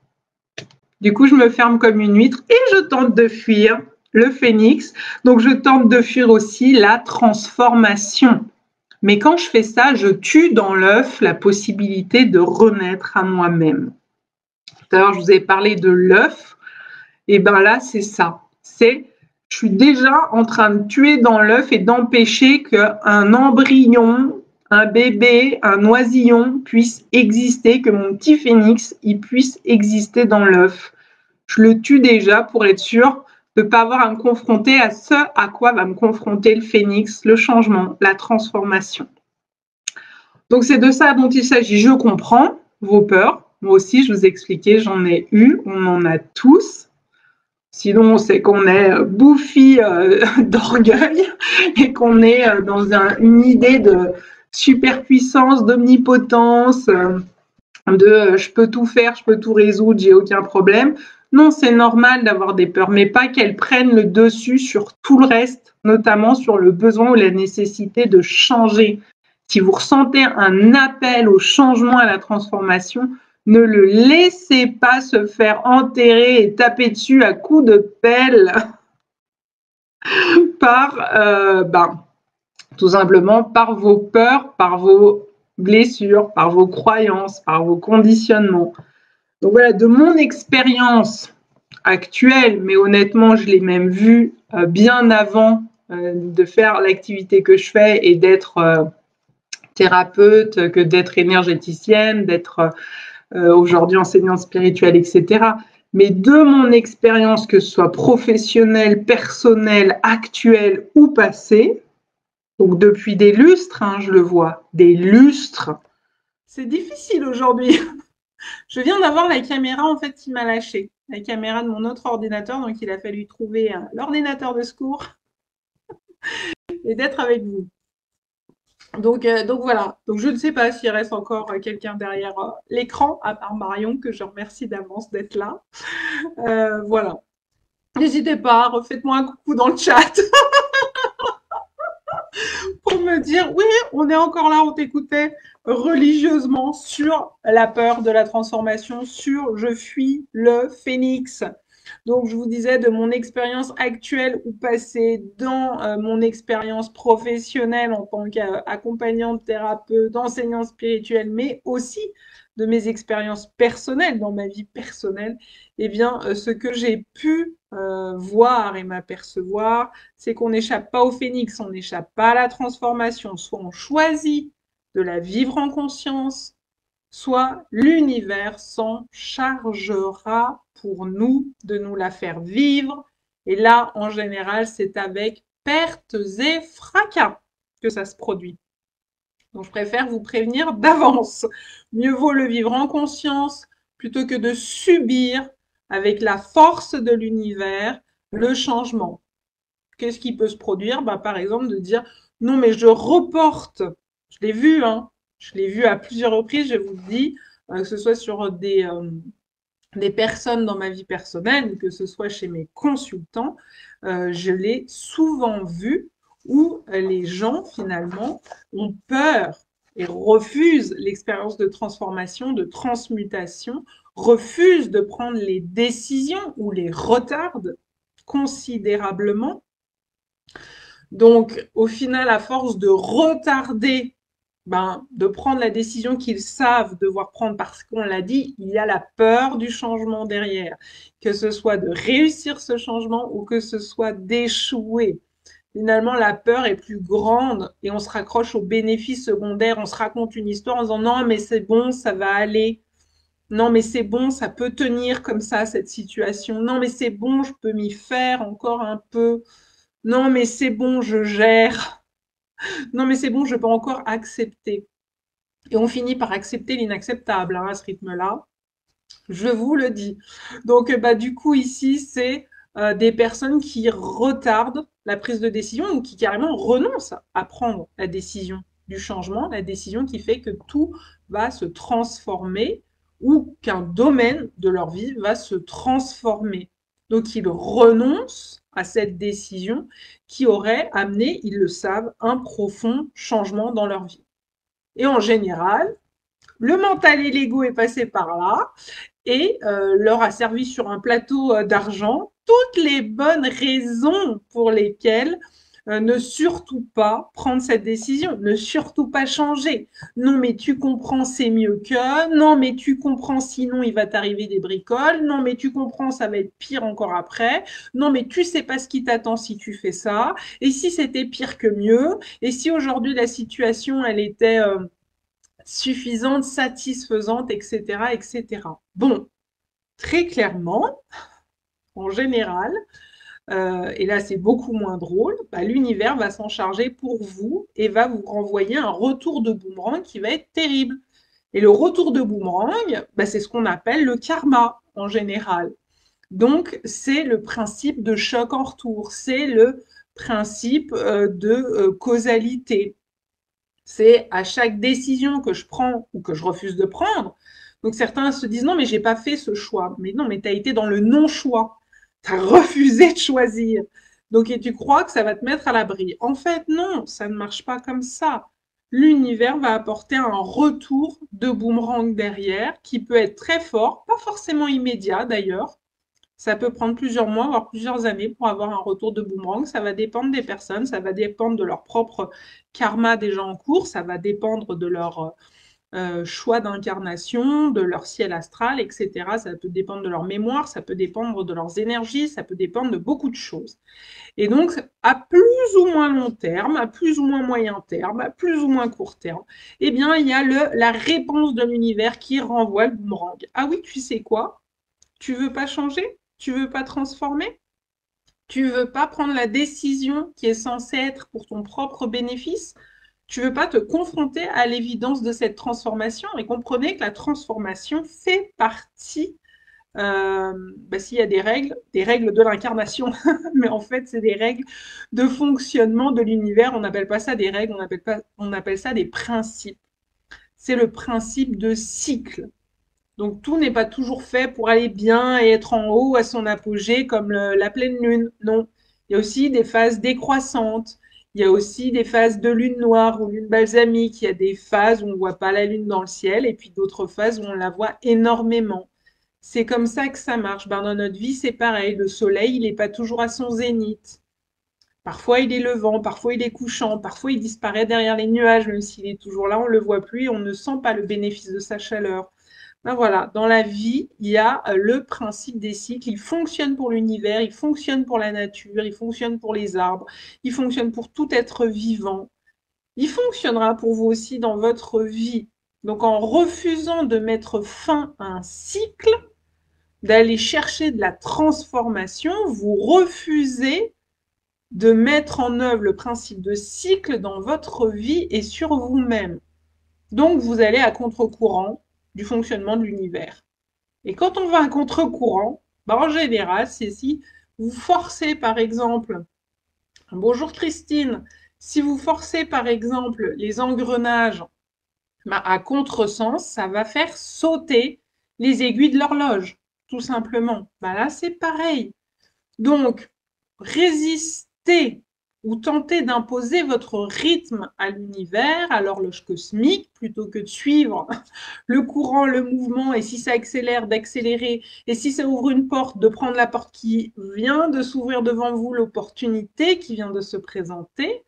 Du coup, je me ferme comme une huître et je tente de fuir le phénix. Donc, je tente de fuir aussi la transformation. Mais quand je fais ça, je tue dans l'œuf la possibilité de renaître à moi-même. Tout à l'heure, je vous ai parlé de l'œuf. Et ben là, c'est ça. Je suis déjà en train de tuer dans l'œuf et d'empêcher qu'un embryon, un bébé, un oisillon puisse exister, que mon petit phénix, il puisse exister dans l'œuf. Je le tue déjà pour être sûr de ne pas avoir à me confronter à ce à quoi va me confronter le phénix, le changement, la transformation. Donc c'est de ça dont il s'agit. Je comprends vos peurs. Moi aussi, je vous ai expliqué, j'en ai eu, on en a tous. Sinon, c'est qu'on est bouffi d'orgueil et qu'on est dans une idée de superpuissance, d'omnipotence, de je peux tout faire, je peux tout résoudre, j'ai aucun problème. Non, c'est normal d'avoir des peurs, mais pas qu'elles prennent le dessus sur tout le reste, notamment sur le besoin ou la nécessité de changer. Si vous ressentez un appel au changement, à la transformation, ne le laissez pas se faire enterrer et taper dessus à coups de pelle par, tout simplement par vos peurs, par vos blessures, par vos croyances, par vos conditionnements. Donc voilà, de mon expérience actuelle, mais honnêtement, je l'ai même vu bien avant de faire l'activité que je fais et d'être thérapeute, que d'être énergéticienne, d'être aujourd'hui enseignante spirituelle, etc. Mais de mon expérience, que ce soit professionnelle, personnelle, actuelle ou passée, donc depuis des lustres, hein, je le vois, des lustres, c'est difficile aujourd'hui. Je viens d'avoir la caméra en fait qui m'a lâché, la caméra de mon autre ordinateur, donc il a fallu trouver l'ordinateur de secours et d'être avec vous. Donc voilà, donc je ne sais pas s'il reste encore quelqu'un derrière l'écran, à part Marion, que je remercie d'avance d'être là. Voilà. N'hésitez pas, refaites-moi un coucou dans le chat pour me dire oui, on est encore là, on t'écoutait religieusement sur la peur de la transformation, sur je fuis le phénix. Donc, je vous disais de mon expérience actuelle ou passée dans mon expérience professionnelle en tant qu'accompagnante, thérapeute, enseignante spirituelle, mais aussi de mes expériences personnelles dans ma vie personnelle, eh bien, ce que j'ai pu voir et m'apercevoir, c'est qu'on n'échappe pas au phénix, on n'échappe pas à la transformation, soit on choisit de la vivre en conscience, soit l'univers s'en chargera pour nous de nous la faire vivre. Et là, en général, c'est avec pertes et fracas que ça se produit. Donc, je préfère vous prévenir d'avance. Mieux vaut le vivre en conscience plutôt que de subir avec la force de l'univers le changement. Qu'est-ce qui peut se produire? Par exemple, de dire non, mais je reporte. Je l'ai vu, hein. Je l'ai vu à plusieurs reprises, je vous le dis, que ce soit sur des personnes dans ma vie personnelle, que ce soit chez mes consultants, je l'ai souvent vu où les gens finalement ont peur et refusent l'expérience de transformation, de transmutation, refusent de prendre les décisions ou les retardent considérablement. Donc, au final, à force de retarder, de prendre la décision qu'ils savent devoir prendre parce qu'on l'a dit, il y a la peur du changement derrière. Que ce soit de réussir ce changement ou que ce soit d'échouer. Finalement, la peur est plus grande et on se raccroche aux bénéfices secondaires. On se raconte une histoire en disant non, mais c'est bon, ça va aller. Non, mais c'est bon, ça peut tenir comme ça, cette situation. Non, mais c'est bon, je peux m'y faire encore un peu. Non, mais c'est bon, je gère. Non, mais c'est bon, je peux encore accepter. Et on finit par accepter l'inacceptable hein, à ce rythme-là. Je vous le dis. Donc, du coup, ici, c'est des personnes qui retardent la prise de décision ou qui carrément renoncent à prendre la décision du changement, la décision qui fait que tout va se transformer ou qu'un domaine de leur vie va se transformer. Donc ils renoncent à cette décision qui aurait amené, ils le savent, un profond changement dans leur vie. Et en général, le mental et l'ego est passé par là et leur a servi sur un plateau d'argent toutes les bonnes raisons pour lesquelles ne surtout pas prendre cette décision, ne surtout pas changer. Non mais tu comprends, c'est mieux que, non mais tu comprends, sinon il va t'arriver des bricoles, non mais tu comprends, ça va être pire encore après, non mais tu sais pas ce qui t'attend si tu fais ça, et si c'était pire que mieux, et si aujourd'hui la situation elle était suffisante, satisfaisante, etc., etc. Bon, très clairement, en général, et là c'est beaucoup moins drôle, bah, l'univers va s'en charger pour vous et va vous renvoyer un retour de boomerang qui va être terrible. Et le retour de boomerang, bah, c'est ce qu'on appelle le karma en général. Donc c'est le principe de choc en retour, c'est le principe de causalité. C'est à chaque décision que je prends ou que je refuse de prendre. Donc certains se disent non mais j'ai pas fait ce choix. Mais non mais tu as été dans le non-choix. Tu as refusé de choisir. Donc et tu crois que ça va te mettre à l'abri. En fait non, ça ne marche pas comme ça. L'univers va apporter un retour de boomerang derrière qui peut être très fort, pas forcément immédiat d'ailleurs, ça peut prendre plusieurs mois, voire plusieurs années pour avoir un retour de boomerang. Ça va dépendre des personnes, ça va dépendre de leur propre karma déjà en cours, ça va dépendre de leur choix d'incarnation, de leur ciel astral, etc. Ça peut dépendre de leur mémoire, ça peut dépendre de leurs énergies, ça peut dépendre de beaucoup de choses. Et donc, à plus ou moins long terme, à plus ou moins moyen terme, à plus ou moins court terme, eh bien, il y a la réponse de l'univers qui renvoie le boomerang. Ah oui, tu sais quoi? Tu veux pas changer? Tu veux pas transformer? Tu veux pas prendre la décision qui est censée être pour ton propre bénéfice? Tu veux pas te confronter à l'évidence de cette transformation? Et comprenez que la transformation fait partie, bah, s'il y a des règles de l'incarnation, mais en fait, c'est des règles de fonctionnement de l'univers. On n'appelle pas ça des règles, on appelle ça des principes. C'est le principe de cycle. Donc tout n'est pas toujours fait pour aller bien et être en haut à son apogée comme la pleine lune. Non, il y a aussi des phases décroissantes. Il y a aussi des phases de lune noire ou lune balsamique. Il y a des phases où on ne voit pas la lune dans le ciel et puis d'autres phases où on la voit énormément. C'est comme ça que ça marche. Ben, dans notre vie, c'est pareil. Le soleil, il n'est pas toujours à son zénith. Parfois, il est levant, parfois, il est couchant, parfois, il disparaît derrière les nuages, même s'il est toujours là, on ne le voit plus et on ne sent pas le bénéfice de sa chaleur. Ben voilà, dans la vie, il y a le principe des cycles. Il fonctionne pour l'univers, il fonctionne pour la nature, il fonctionne pour les arbres, il fonctionne pour tout être vivant. Il fonctionnera pour vous aussi dans votre vie. Donc en refusant de mettre fin à un cycle, d'aller chercher de la transformation, vous refusez de mettre en œuvre le principe de cycle dans votre vie et sur vous-même. Donc vous allez à contre-courant du fonctionnement de l'univers. Et quand on va à contre-courant, bah en général, c'est si vous forcez par exemple, bonjour Christine, si vous forcez par exemple les engrenages bah, à contresens, ça va faire sauter les aiguilles de l'horloge, tout simplement. Bah là, c'est pareil. Donc, résister ou tenter d'imposer votre rythme à l'univers, à l'horloge cosmique, plutôt que de suivre le courant, le mouvement, et si ça accélère, d'accélérer, et si ça ouvre une porte, de prendre la porte qui vient de s'ouvrir devant vous, l'opportunité qui vient de se présenter,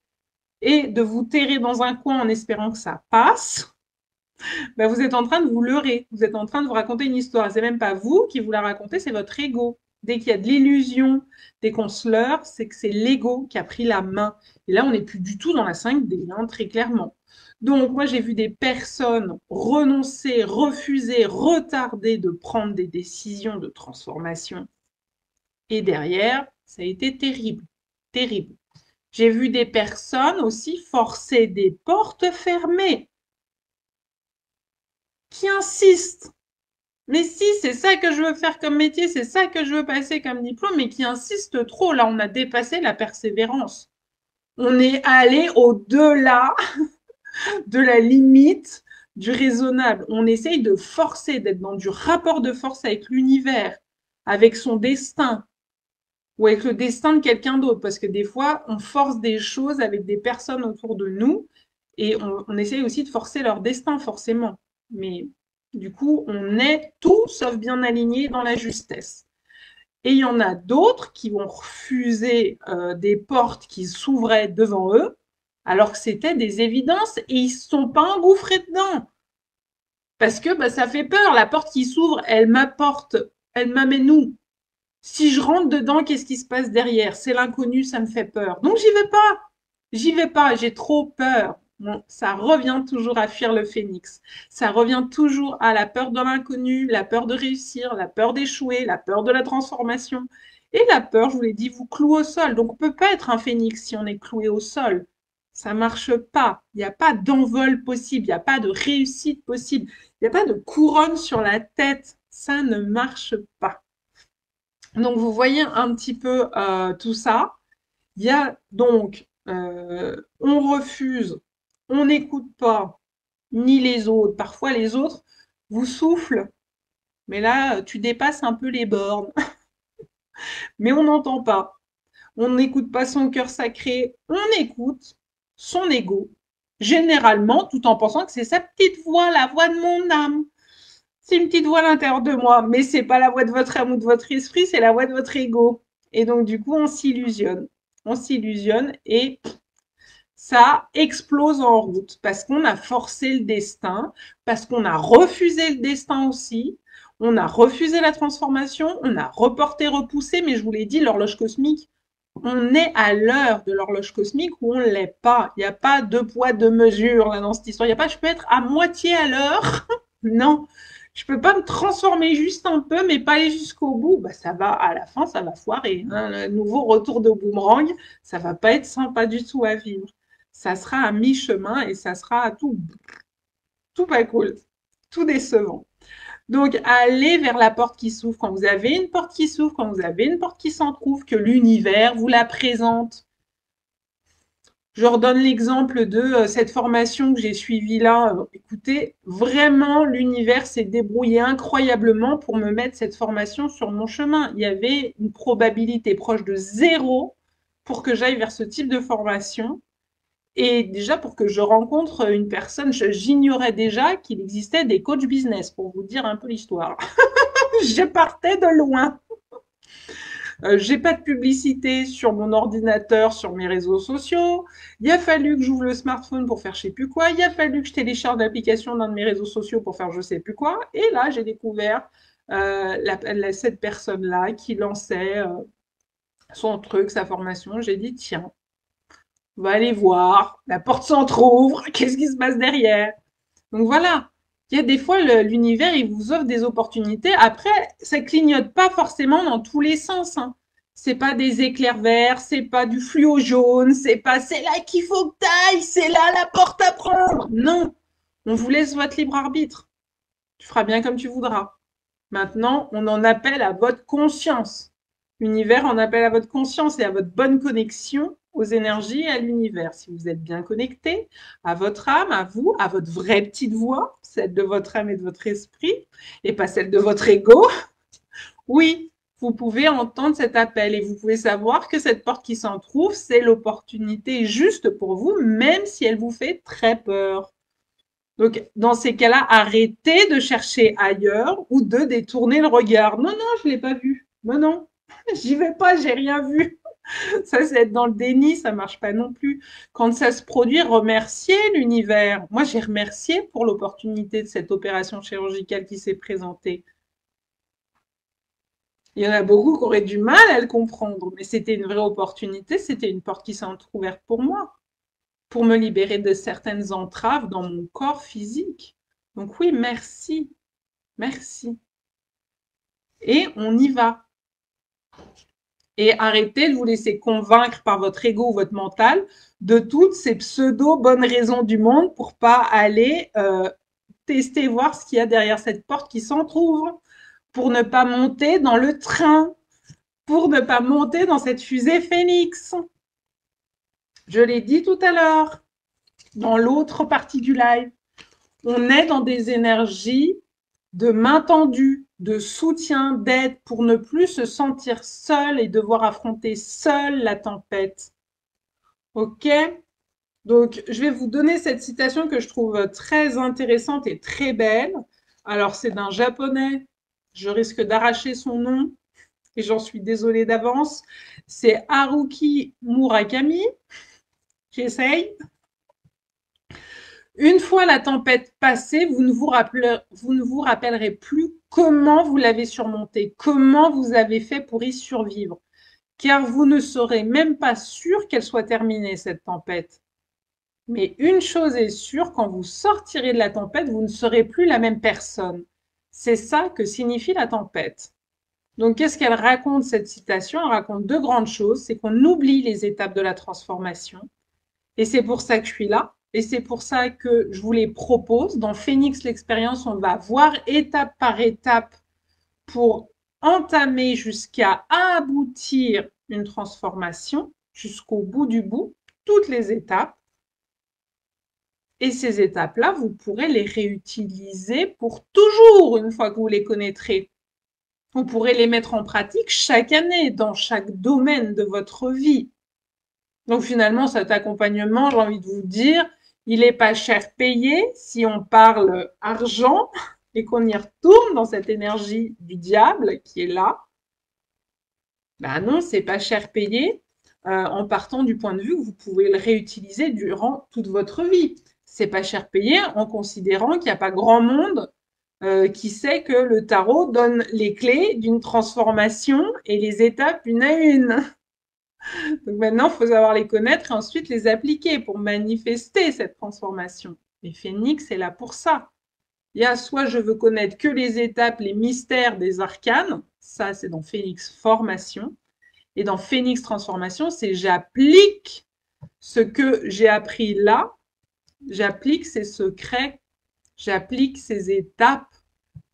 et de vous terrer dans un coin en espérant que ça passe, ben vous êtes en train de vous leurrer, vous êtes en train de vous raconter une histoire. C'est même pas vous qui vous la racontez, c'est votre ego. Dès qu'il y a de l'illusion, dès qu'on se leurre, c'est que c'est l'ego qui a pris la main. Et là, on n'est plus du tout dans la 5D, hein, très clairement. Donc, moi, j'ai vu des personnes renoncer, refuser, retarder de prendre des décisions de transformation. Et derrière, ça a été terrible, terrible. J'ai vu des personnes aussi forcer des portes fermées qui insistent Mais si, c'est ça que je veux faire comme métier, c'est ça que je veux passer comme diplôme, mais qui insiste trop. Là, on a dépassé la persévérance. On est allé au-delà de la limite du raisonnable. On essaye de forcer, d'être dans du rapport de force avec l'univers, avec son destin, ou avec le destin de quelqu'un d'autre. Parce que des fois, on force des choses avec des personnes autour de nous, et on essaye aussi de forcer leur destin, forcément. Mais du coup, on est tout sauf bien aligné dans la justesse. Et il y en a d'autres qui vont refuser des portes qui s'ouvraient devant eux, alors que c'était des évidences, et ils ne se sont pas engouffrés dedans. Parce que bah, ça fait peur, la porte qui s'ouvre, elle m'amène où? Si je rentre dedans, qu'est-ce qui se passe derrière? C'est l'inconnu, ça me fait peur. Donc j'y vais pas. J'y vais pas, j'ai trop peur. Bon, ça revient toujours à fuir le phénix. Ça revient toujours à la peur de l'inconnu, la peur de réussir, la peur d'échouer, la peur de la transformation. Et la peur, je vous l'ai dit, vous cloue au sol. Donc on peut pas être un phénix si on est cloué au sol. Ça marche pas. Il n'y a pas d'envol possible. Il n'y a pas de réussite possible. Il n'y a pas de couronne sur la tête. Ça ne marche pas. Donc vous voyez un petit peu tout ça. Il y a donc, on refuse, on n'écoute pas, ni les autres. Parfois les autres vous soufflent, mais là tu dépasses un peu les bornes. Mais on n'entend pas. On n'écoute pas son cœur sacré, on écoute son ego, généralement tout en pensant que c'est sa petite voix, la voix de mon âme. C'est une petite voix à l'intérieur de moi, mais c'est pas la voix de votre âme ou de votre esprit, c'est la voix de votre ego. Et donc, du coup, on s'illusionne. On s'illusionne et ça explose en route parce qu'on a forcé le destin, parce qu'on a refusé le destin aussi, on a refusé la transformation, on a reporté, repoussé, mais je vous l'ai dit, l'horloge cosmique, on est à l'heure de l'horloge cosmique ou on ne l'est pas. Il n'y a pas deux poids, deux mesures là dans cette histoire. Il n'y a pas, je peux être à moitié à l'heure. Non, je peux pas me transformer juste un peu, mais pas aller jusqu'au bout. Bah, ça va, à la fin, ça va foirer. Hein. Le nouveau retour de boomerang, ça va pas être sympa du tout à vivre. Ça sera à mi-chemin et ça sera tout pas cool, tout décevant. Donc, allez vers la porte qui s'ouvre. Quand vous avez une porte qui s'ouvre, quand vous avez une porte qui s'entrouvre, que l'univers vous la présente. Je redonne l'exemple de cette formation que j'ai suivie là. Écoutez, vraiment, l'univers s'est débrouillé incroyablement pour me mettre cette formation sur mon chemin. Il y avait une probabilité proche de zéro pour que j'aille vers ce type de formation. Et déjà, pour que je rencontre une personne, j'ignorais déjà qu'il existait des coachs business, pour vous dire un peu l'histoire. Je partais de loin. J'ai pas de publicité sur mon ordinateur, sur mes réseaux sociaux. Il a fallu que j'ouvre le smartphone pour faire je sais plus quoi. Il a fallu que je télécharge l'application d'un de mes réseaux sociaux pour faire je sais plus quoi. Et là, j'ai découvert cette personne-là qui lançait son truc, sa formation. J'ai dit, tiens, on va aller voir. La porte s'entrouvre. Qu'est-ce qui se passe derrière? Donc voilà. Il y a des fois, l'univers, il vous offre des opportunités. Après, ça clignote pas forcément dans tous les sens. Hein. C'est pas des éclairs verts, c'est pas du fluo jaune, c'est pas c'est là qu'il faut que t'ailles, c'est là la porte à prendre. Non, on vous laisse votre libre arbitre. Tu feras bien comme tu voudras. Maintenant, on en appelle à votre conscience. L'univers en appelle à votre conscience et à votre bonne connexion aux énergies et à l'univers. Si vous êtes bien connecté à votre âme, à vous, à votre vraie petite voix, celle de votre âme et de votre esprit, et pas celle de votre ego, oui, vous pouvez entendre cet appel et vous pouvez savoir que cette porte qui s'en trouve, c'est l'opportunité juste pour vous, même si elle vous fait très peur. Donc, dans ces cas-là, arrêtez de chercher ailleurs ou de détourner le regard. Non, non, je ne l'ai pas vu. Non, non, j'y vais pas, j'ai rien vu. Ça, c'est être dans le déni, ça marche pas non plus. Quand ça se produit, remerciez l'univers. Moi, j'ai remercié pour l'opportunité de cette opération chirurgicale qui s'est présentée. Il y en a beaucoup qui auraient du mal à le comprendre, mais c'était une vraie opportunité, c'était une porte qui s'est entrouverte pour moi, pour me libérer de certaines entraves dans mon corps physique. Donc oui, merci, merci. Et on y va. Et arrêtez de vous laisser convaincre par votre ego ou votre mental de toutes ces pseudo bonnes raisons du monde pour pas aller tester, voir ce qu'il y a derrière cette porte qui s'entrouvre, pour ne pas monter dans le train, pour ne pas monter dans cette fusée Phénix. Je l'ai dit tout à l'heure, dans l'autre partie du live. On est dans des énergies de main tendue, de soutien, d'aide pour ne plus se sentir seul et devoir affronter seul la tempête. Ok? Donc, je vais vous donner cette citation que je trouve très intéressante et très belle. Alors, c'est d'un japonais. Je risque d'arracher son nom et j'en suis désolée d'avance. C'est Haruki Murakami. J'essaye. Une fois la tempête passée, vous ne vous rappellerez plus comment vous l'avez surmontée, comment vous avez fait pour y survivre, car vous ne serez même pas sûr qu'elle soit terminée, cette tempête. Mais une chose est sûre, quand vous sortirez de la tempête, vous ne serez plus la même personne. C'est ça que signifie la tempête. Donc, qu'est-ce qu'elle raconte, cette citation? Elle raconte deux grandes choses. C'est qu'on oublie les étapes de la transformation. Et c'est pour ça que je suis là. Et c'est pour ça que je vous les propose. Dans Phénix, l'expérience, on va voir étape par étape pour entamer jusqu'à aboutir une transformation, jusqu'au bout du bout, toutes les étapes. Et ces étapes-là, vous pourrez les réutiliser pour toujours, une fois que vous les connaîtrez. Vous pourrez les mettre en pratique chaque année, dans chaque domaine de votre vie. Donc finalement, cet accompagnement, j'ai envie de vous dire, il n'est pas cher payé si on parle argent et qu'on y retourne dans cette énergie du diable qui est là. Ben non, c'est pas cher payé en partant du point de vue que vous pouvez le réutiliser durant toute votre vie. C'est pas cher payé en considérant qu'il n'y a pas grand monde qui sait que le tarot donne les clés d'une transformation et les étapes une à une. Donc maintenant, il faut savoir les connaître et ensuite les appliquer pour manifester cette transformation. Et Phénix est là pour ça. Il y a soit je veux connaître que les étapes, les mystères des arcanes, ça c'est dans Phénix Formation. Et dans Phénix Transformation, c'est j'applique ce que j'ai appris là, j'applique ces secrets, j'applique ces étapes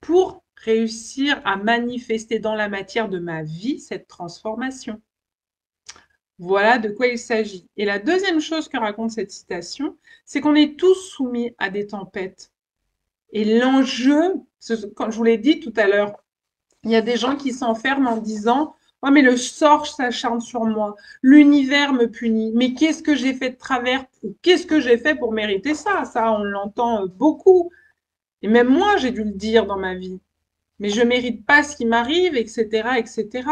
pour réussir à manifester dans la matière de ma vie cette transformation. Voilà de quoi il s'agit. Et la deuxième chose que raconte cette citation, c'est qu'on est tous soumis à des tempêtes. Et l'enjeu, comme je vous l'ai dit tout à l'heure, il y a des gens qui s'enferment en disant « Oh mais le sort s'acharne sur moi, l'univers me punit, mais qu'est-ce que j'ai fait de travers ou qu'est-ce que j'ai fait pour mériter ça ?» Ça, on l'entend beaucoup. Et même moi, j'ai dû le dire dans ma vie. Mais je ne mérite pas ce qui m'arrive, etc., etc.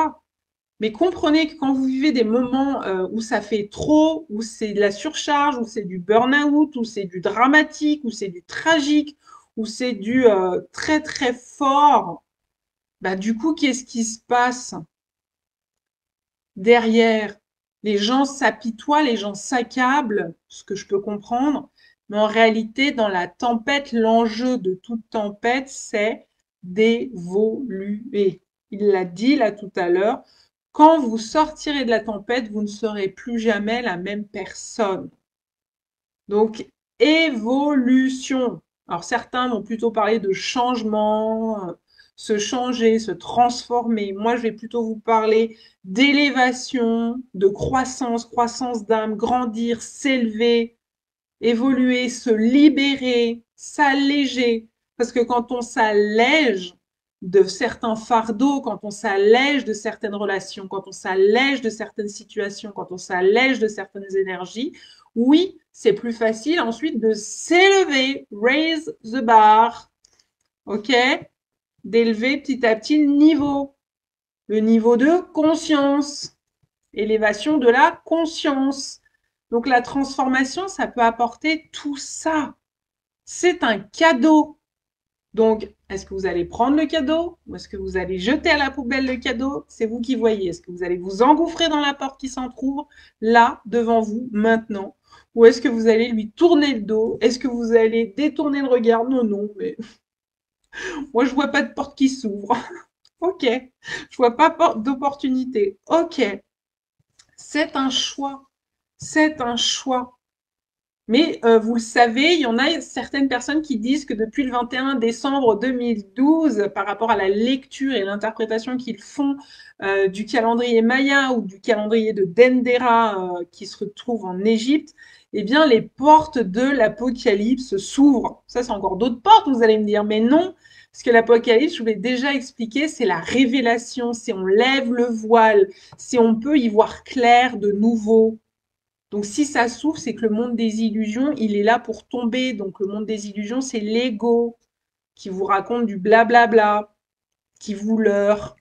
Mais comprenez que quand vous vivez des moments où ça fait trop, où c'est de la surcharge, où c'est du burn-out, où c'est du dramatique, où c'est du tragique, où c'est du très très fort, bah du coup, qu'est-ce qui se passe derrière? Les gens s'apitoient, les gens s'accablent, ce que je peux comprendre, mais en réalité, dans la tempête, l'enjeu de toute tempête, c'est d'évoluer. Il l'a dit là tout à l'heure, quand vous sortirez de la tempête, vous ne serez plus jamais la même personne. Donc, évolution. Alors, certains vont plutôt parler de changement, se changer, se transformer. Moi, je vais plutôt vous parler d'élévation, de croissance, croissance d'âme, grandir, s'élever, évoluer, se libérer, s'alléger. Parce que quand on s'allège de certains fardeaux, quand on s'allège de certaines relations, quand on s'allège de certaines situations, quand on s'allège de certaines énergies, oui, c'est plus facile ensuite de s'élever, raise the bar, ok? D'élever petit à petit le niveau de conscience, élévation de la conscience. Donc la transformation, ça peut apporter tout ça. C'est un cadeau. Donc, est-ce que vous allez prendre le cadeau ou est-ce que vous allez jeter à la poubelle le cadeau? C'est vous qui voyez. Est-ce que vous allez vous engouffrer dans la porte qui s'entrouvre là, devant vous, maintenant? Ou est-ce que vous allez lui tourner le dos? Est-ce que vous allez détourner le regard? Non, non, mais moi, je vois pas de porte qui s'ouvre. Ok. Je vois pas d'opportunité. Ok. C'est un choix. C'est un choix. Mais vous le savez, il y en a certaines personnes qui disent que depuis le 21 décembre 2012, par rapport à la lecture et l'interprétation qu'ils font du calendrier Maya ou du calendrier de Dendera qui se retrouve en Égypte, eh bien les portes de l'Apocalypse s'ouvrent. Ça, c'est encore d'autres portes, vous allez me dire, mais non, parce que l'Apocalypse, je vous l'ai déjà expliqué, c'est la révélation, c'est on lève le voile, c'est on peut y voir clair de nouveau. Donc si ça s'ouvre, c'est que le monde des illusions, il est là pour tomber. Donc le monde des illusions, c'est l'ego qui vous raconte du blablabla, qui vous leurre,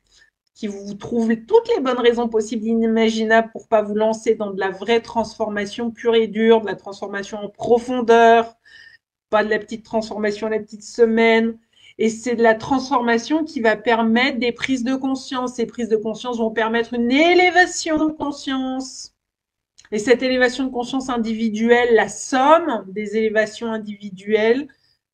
qui vous trouve toutes les bonnes raisons possibles et inimaginables pour pas vous lancer dans de la vraie transformation pure et dure, de la transformation en profondeur, pas de la petite transformation à la petite semaine. Et c'est de la transformation qui va permettre des prises de conscience. Ces prises de conscience vont permettre une élévation de conscience. Et cette élévation de conscience individuelle, la somme des élévations individuelles,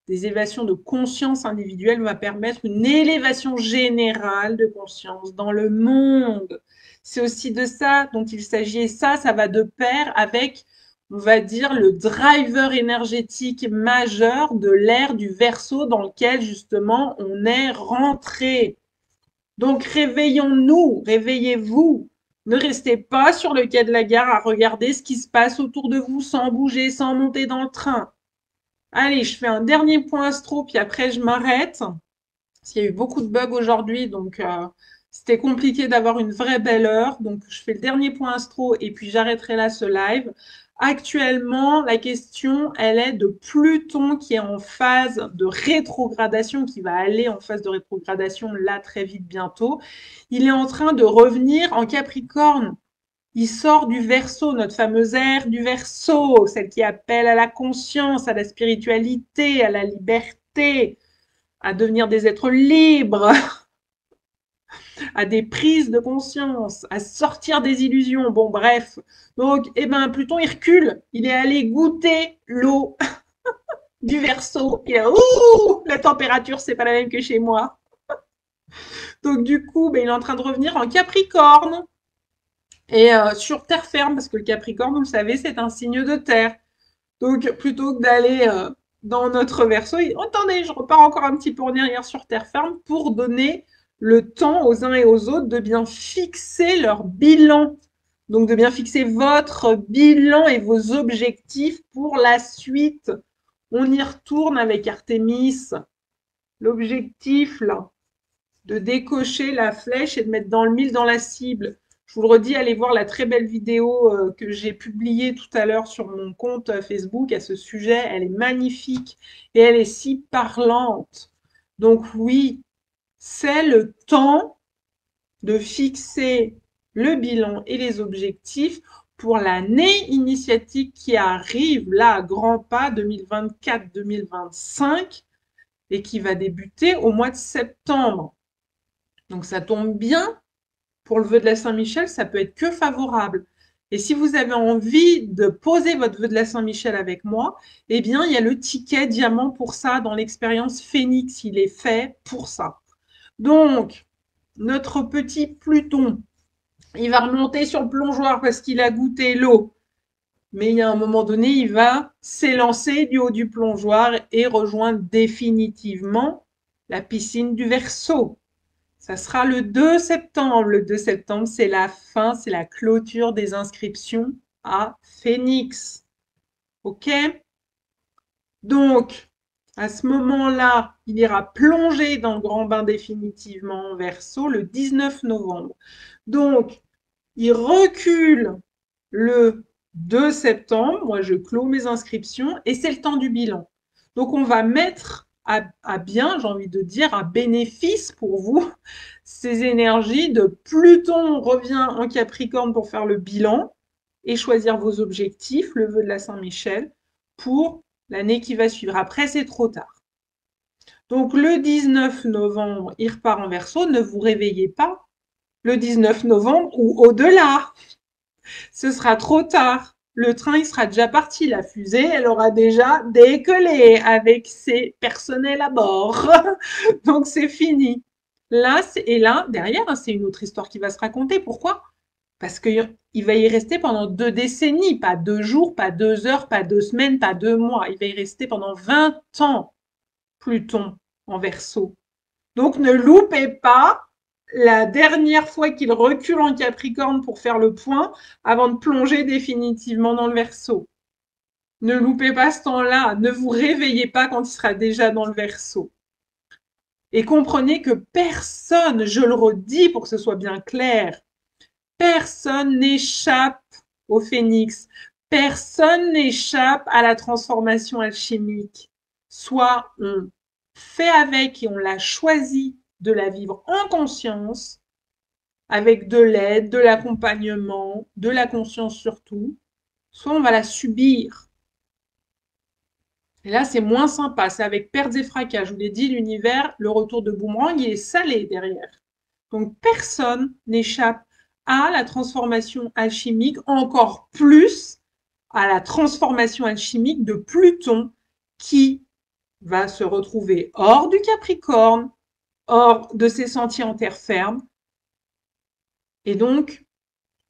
des élévations de conscience individuelle va permettre une élévation générale de conscience dans le monde. C'est aussi de ça dont il s'agit et ça va de pair avec, on va dire, le driver énergétique majeur de l'ère du Verseau dans lequel justement on est rentré. Donc réveillons-nous, réveillez-vous. Ne restez pas sur le quai de la gare à regarder ce qui se passe autour de vous sans bouger, sans monter dans le train. Allez, je fais un dernier point astro, puis après je m'arrête. Parce qu'il y a eu beaucoup de bugs aujourd'hui, donc c'était compliqué d'avoir une vraie belle heure. Donc je fais le dernier point astro et puis j'arrêterai là ce live. Actuellement, la question, elle est de Pluton qui est en phase de rétrogradation, qui va aller en phase de rétrogradation là très vite bientôt. Il est en train de revenir en Capricorne. Il sort du Verseau, notre fameuse ère du Verseau, celle qui appelle à la conscience, à la spiritualité, à la liberté, à devenir des êtres libres, à des prises de conscience, à sortir des illusions. Bon, bref. Donc, eh ben, Pluton, il recule. Il est allé goûter l'eau du Verseau. Et là, ouh, la température, c'est pas la même que chez moi. Donc, du coup, ben, il est en train de revenir en Capricorne. Et sur terre ferme, parce que le Capricorne, vous le savez, c'est un signe de terre. Donc, plutôt que d'aller dans notre Verseau, attendez, je repars encore un petit peu en arrière sur terre ferme pour donner le temps aux uns et aux autres de bien fixer leur bilan. Donc, de bien fixer votre bilan et vos objectifs pour la suite. On y retourne avec Artémis. L'objectif, là, de décocher la flèche et de mettre dans le mille dans la cible. Je vous le redis, allez voir la très belle vidéo que j'ai publiée tout à l'heure sur mon compte Facebook à ce sujet. Elle est magnifique et elle est si parlante. Donc oui, c'est le temps de fixer le bilan et les objectifs pour l'année initiatique qui arrive là à grands pas 2024-2025 et qui va débuter au mois de septembre. Donc ça tombe bien, pour le vœu de la Saint-Michel, ça peut être que favorable. Et si vous avez envie de poser votre vœu de la Saint-Michel avec moi, eh bien, il y a le ticket diamant pour ça dans l'expérience Phoenix. Il est fait pour ça. Donc, notre petit Pluton, il va remonter sur le plongeoir parce qu'il a goûté l'eau. Mais il y a un moment donné, il va s'élancer du haut du plongeoir et rejoindre définitivement la piscine du Verseau. Ça sera le 2 septembre. Le 2 septembre, c'est la fin, c'est la clôture des inscriptions à Phoenix. OK? Donc, à ce moment-là, il ira plonger dans le grand bain définitivement en Verseau le 19 novembre. Donc, il recule le 2 septembre. Moi, je clôt mes inscriptions et c'est le temps du bilan. Donc, on va mettre à bien, j'ai envie de dire, à bénéfice pour vous, ces énergies de Pluton revient en Capricorne pour faire le bilan et choisir vos objectifs, le vœu de la Saint-Michel, pour l'année qui va suivre. Après, c'est trop tard. Donc, le 19 novembre, il repart en Verseau. Ne vous réveillez pas le 19 novembre ou au-delà. Ce sera trop tard. Le train, il sera déjà parti. La fusée, elle aura déjà décollé avec ses personnels à bord. Donc, c'est fini. Là, et là, derrière, c'est une autre histoire qui va se raconter. Pourquoi? Parce qu'il il va y rester pendant 2 décennies, pas 2 jours, pas 2 heures, pas 2 semaines, pas 2 mois. Il va y rester pendant 20 ans, Pluton en Verseau. Donc ne loupez pas la dernière fois qu'il recule en Capricorne pour faire le point avant de plonger définitivement dans le Verseau. Ne loupez pas ce temps-là, ne vous réveillez pas quand il sera déjà dans le Verseau. Et comprenez que personne, je le redis pour que ce soit bien clair, personne n'échappe au phénix. Personne n'échappe à la transformation alchimique. Soit on fait avec et on l'a choisi de la vivre en conscience, avec de l'aide, de l'accompagnement, de la conscience surtout, soit on va la subir. Et là, c'est moins sympa. C'est avec pertes et fracas. Je vous l'ai dit, l'univers, le retour de boomerang, il est salé derrière. Donc, personne n'échappe à la transformation alchimique, encore plus à la transformation alchimique de Pluton qui va se retrouver hors du Capricorne, hors de ses sentiers en terre ferme. Et donc,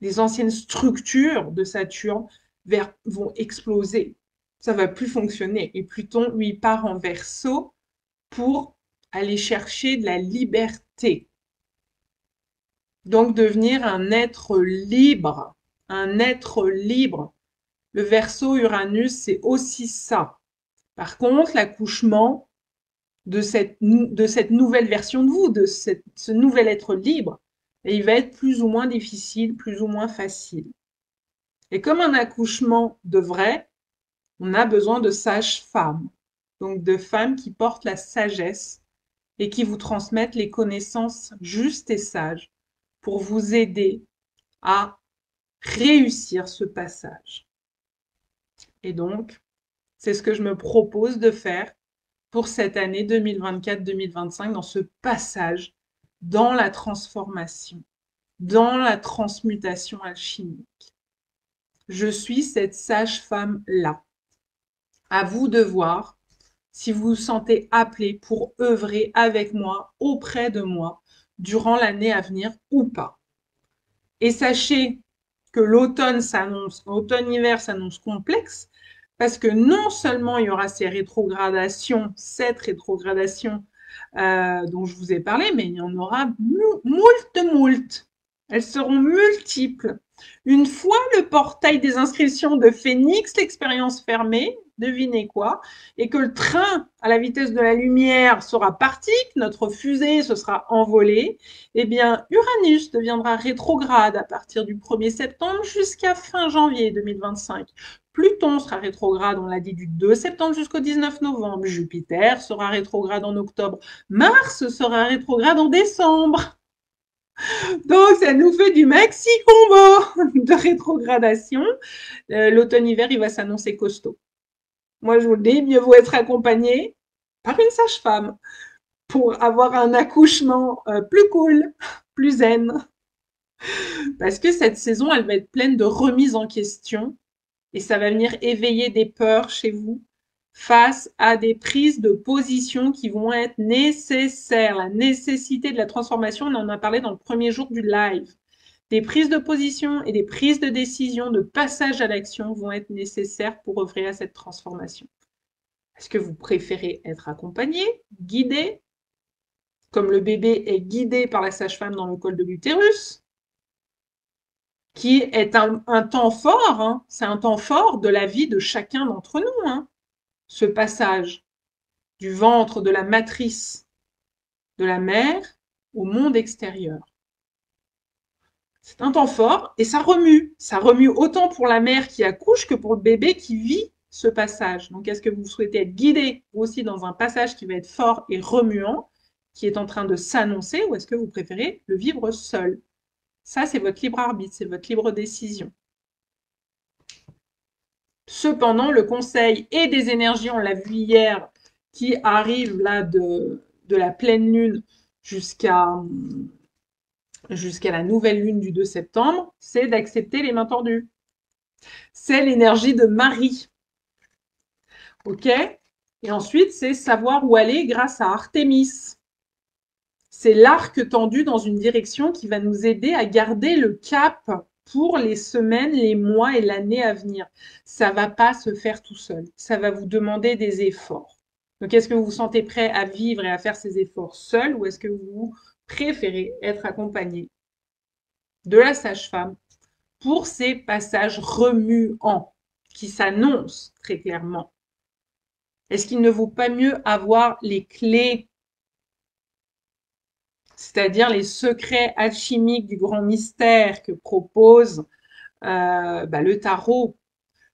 les anciennes structures de Saturne vont exploser. Ça va plus fonctionner. Et Pluton, lui, part en Verseau pour aller chercher de la liberté. Donc, devenir un être libre. Un être libre. Le Verseau Uranus, c'est aussi ça. Par contre, l'accouchement de cette nouvelle version de vous, de ce nouvel être libre, il va être plus ou moins difficile, plus ou moins facile. Et comme un accouchement de vrai, on a besoin de sages-femmes, donc de femmes qui portent la sagesse et qui vous transmettent les connaissances justes et sages pour vous aider à réussir ce passage. Et donc, c'est ce que je me propose de faire pour cette année 2024-2025 dans ce passage dans la transformation, dans la transmutation alchimique. Je suis cette sage-femme-là. À vous de voir si vous vous sentez appelé pour œuvrer avec moi, auprès de moi, durant l'année à venir ou pas. Et sachez que l'automne-hiver s'annonce complexe, parce que non seulement il y aura ces rétrogradations, cette rétrogradation dont je vous ai parlé, mais il y en aura moult. Elles seront multiples. Une fois le portail des inscriptions de Phénix, l'expérience fermée, devinez quoi, et que le train à la vitesse de la lumière sera parti, que notre fusée se sera envolée, eh bien Uranus deviendra rétrograde à partir du 1er septembre jusqu'à fin janvier 2025. Pluton sera rétrograde, on l'a dit, du 2 septembre jusqu'au 19 novembre. Jupiter sera rétrograde en octobre. Mars sera rétrograde en décembre. Donc, ça nous fait du maxi combo de rétrogradation. L'automne-hiver, il va s'annoncer costaud. Moi, je vous le dis, mieux vaut être accompagné par une sage-femme pour avoir un accouchement plus cool, plus zen. Parce que cette saison, elle va être pleine de remises en question et ça va venir éveiller des peurs chez vous face à des prises de position qui vont être nécessaires. La nécessité de la transformation, on en a parlé dans le premier jour du live. Des prises de position et des prises de décision, de passage à l'action vont être nécessaires pour œuvrer à cette transformation. Est-ce que vous préférez être accompagné, guidé, comme le bébé est guidé par la sage-femme dans le col de l'utérus, qui est un temps fort, hein, c'est un temps fort de la vie de chacun d'entre nous, hein, ce passage du ventre, de la matrice, de la mère au monde extérieur. C'est un temps fort et ça remue. Ça remue autant pour la mère qui accouche que pour le bébé qui vit ce passage. Donc, est-ce que vous souhaitez être guidé vous aussi dans un passage qui va être fort et remuant, qui est en train de s'annoncer, ou est-ce que vous préférez le vivre seul? Ça, c'est votre libre arbitre, c'est votre libre décision. Cependant, le conseil et des énergies, on l'a vu hier, qui arrivent là de la pleine lune jusqu'à la nouvelle lune du 2 septembre, c'est d'accepter les mains tendues. C'est l'énergie de Marie. OK? Et ensuite, c'est savoir où aller grâce à Artémis. C'est l'arc tendu dans une direction qui va nous aider à garder le cap pour les semaines, les mois et l'année à venir. Ça va pas se faire tout seul. Ça va vous demander des efforts. Donc, est-ce que vous vous sentez prêt à vivre et à faire ces efforts seul ou est-ce que vous préférez être accompagné de la sage-femme pour ces passages remuants qui s'annoncent très clairement? Est-ce qu'il ne vaut pas mieux avoir les clés, c'est-à-dire les secrets alchimiques du grand mystère que propose le tarot?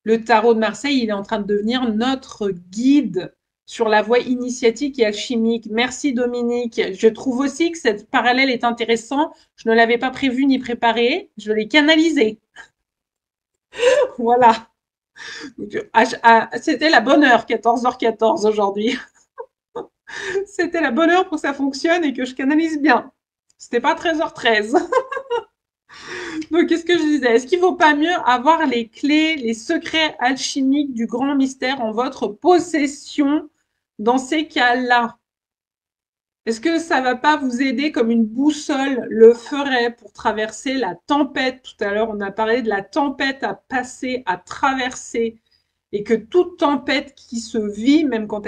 Le tarot de Marseille, il est en train de devenir notre guide sur la voie initiatique et alchimique. Merci Dominique. Je trouve aussi que cette parallèle est intéressant. Je ne l'avais pas prévu ni préparé. Je l'ai canalisé. Voilà. C'était la bonne heure, 14h14 aujourd'hui. C'était la bonne heure pour que ça fonctionne et que je canalise bien. C'était pas 13h13. Donc, qu'est-ce que je disais? Est-ce qu'il vaut pas mieux avoir les clés, les secrets alchimiques du grand mystère en votre possession dans ces cas-là? Est-ce que ça va pas vous aider comme une boussole le ferait pour traverser la tempête? Tout à l'heure, on a parlé de la tempête à passer, à traverser, et que toute tempête qui se vit, même quand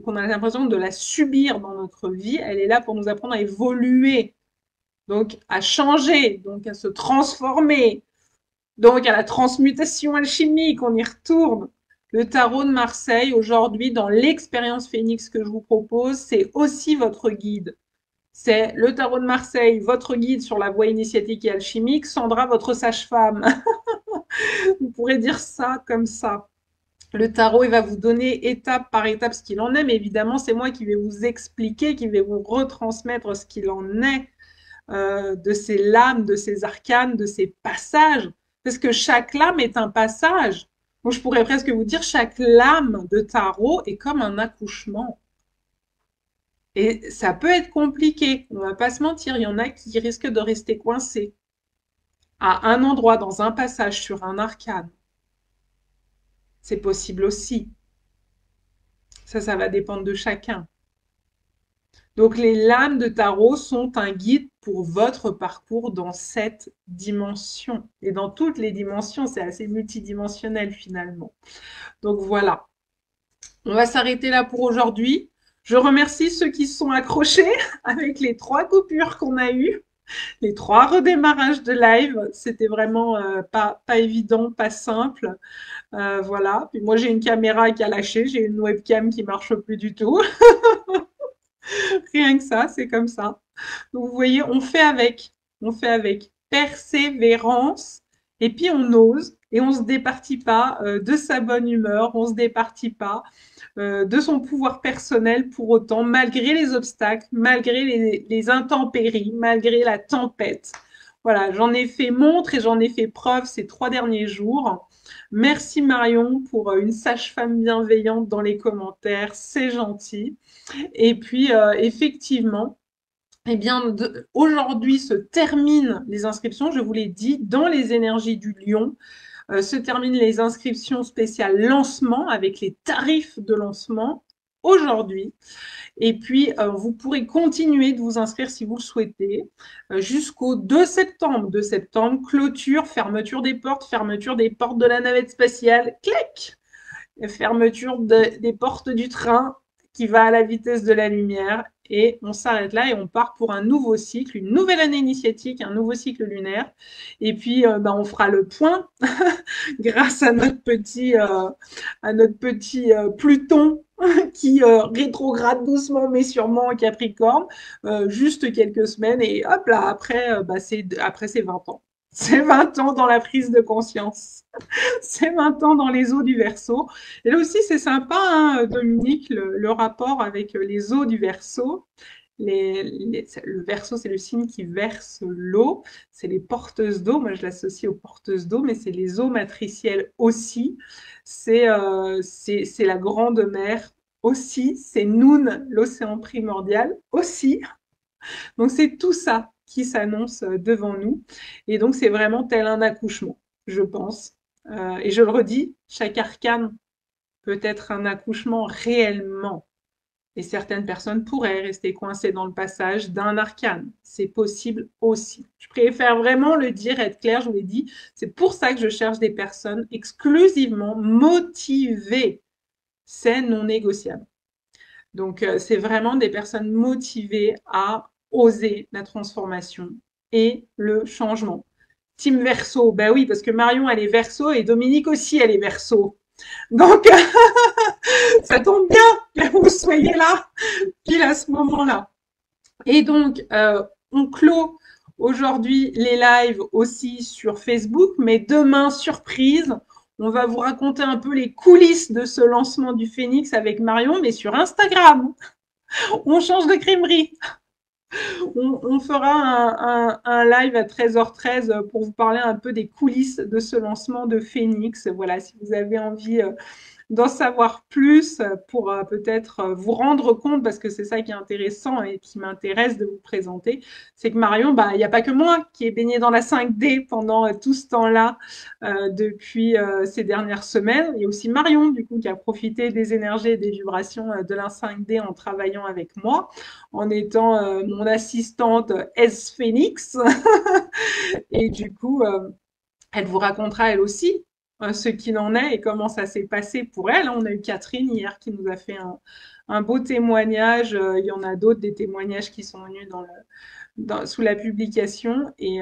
qu'on a l'impression de la subir dans notre vie, elle est là pour nous apprendre à évoluer, donc à changer, donc à se transformer, donc à la transmutation alchimique, on y retourne. Le tarot de Marseille, aujourd'hui, dans l'expérience Phénix que je vous propose, c'est aussi votre guide. C'est le tarot de Marseille, votre guide sur la voie initiatique et alchimique, Sandra, votre sage-femme. Vous pourrez dire ça comme ça. Le tarot, il va vous donner étape par étape ce qu'il en est, mais évidemment, c'est moi qui vais vous expliquer, qui vais vous retransmettre ce qu'il en est de ces lames, de ces arcanes, de ces passages. Parce que chaque lame est un passage. Donc, je pourrais presque vous dire, chaque lame de tarot est comme un accouchement. Et ça peut être compliqué, on va pas se mentir, il y en a qui risquent de rester coincés à un endroit, dans un passage, sur un arcane. C'est possible aussi. Ça va dépendre de chacun. Donc les lames de tarot sont un guide pour votre parcours dans cette dimension et dans toutes les dimensions, c'est assez multidimensionnel finalement. Donc voilà, on va s'arrêter là pour aujourd'hui. Je remercie ceux qui se sont accrochés avec les 3 coupures qu'on a eues, les 3 redémarrages de live. C'était vraiment pas évident, pas simple. Voilà. Puis moi j'ai une caméra qui a lâché, j'ai une webcam qui marche plus du tout. Rien que ça, c'est comme ça. Donc, vous voyez, on fait avec persévérance, et puis on ose, et on se départit pas de sa bonne humeur, on se départit pas de son pouvoir personnel pour autant, malgré les obstacles, malgré les intempéries, malgré la tempête. Voilà, j'en ai fait montre et j'en ai fait preuve ces 3 derniers jours. Merci Marion pour une sage-femme bienveillante dans les commentaires, c'est gentil. Et puis, effectivement, eh bien, aujourd'hui se terminent les inscriptions, je vous l'ai dit, dans les énergies du lion. Se terminent les inscriptions spéciales lancement avec les tarifs de lancement aujourd'hui. Et puis, vous pourrez continuer de vous inscrire si vous le souhaitez jusqu'au 2 septembre. 2 septembre, clôture, fermeture des portes de la navette spatiale, clac, fermeture des portes du train qui va à la vitesse de la lumière. Et on s'arrête là et on part pour un nouveau cycle, une nouvelle année initiatique, un nouveau cycle lunaire. Et puis, on fera le point grâce à notre petit Pluton qui rétrograde doucement mais sûrement en Capricorne, juste quelques semaines. Et hop là, après c'est 20 ans. C'est 20 ans dans la prise de conscience. C'est 20 ans dans les eaux du Verseau. Et là aussi, c'est sympa, hein, Dominique, le rapport avec les eaux du Verseau. Le Verseau, c'est le signe qui verse l'eau. C'est les porteuses d'eau. Moi, je l'associe aux porteuses d'eau, mais c'est les eaux matricielles aussi. C'est la grande mer aussi. C'est Noun, l'océan primordial aussi. Donc, c'est tout ça qui s'annonce devant nous. Et donc, c'est vraiment tel un accouchement, je pense. Et je le redis, chaque arcane peut être un accouchement réellement. Et certaines personnes pourraient rester coincées dans le passage d'un arcane. C'est possible aussi. Je préfère vraiment le dire, être clair, je vous l'ai dit. C'est pour ça que je cherche des personnes exclusivement motivées. C'est non négociable. Donc, c'est vraiment des personnes motivées à oser la transformation et le changement. Team Verseau, ben oui, parce que Marion, elle est Verseau et Dominique aussi, elle est Verseau. Donc, ça tombe bien que vous soyez là, pile à ce moment-là. Et donc, on clôt aujourd'hui les lives aussi sur Facebook, mais demain, surprise, on va vous raconter un peu les coulisses de ce lancement du Phénix avec Marion, mais sur Instagram. On change de crèmerie. On fera un live à 13h13 pour vous parler un peu des coulisses de ce lancement de Phénix. Voilà, si vous avez envie d'en savoir plus pour peut-être vous rendre compte, parce que c'est ça qui est intéressant et qui m'intéresse de vous présenter, c'est que Marion, bah, il n'y a pas que moi qui ai baigné dans la 5D pendant tout ce temps-là depuis ces dernières semaines. Il y a aussi Marion, du coup, qui a profité des énergies et des vibrations de la 5D en travaillant avec moi, en étant mon assistante S-Phoenix. Et du coup, elle vous racontera elle aussi ce qu'il en est et comment ça s'est passé pour elle. On a eu Catherine hier qui nous a fait un beau témoignage. Il y en a d'autres, des témoignages qui sont venus sous la publication. Et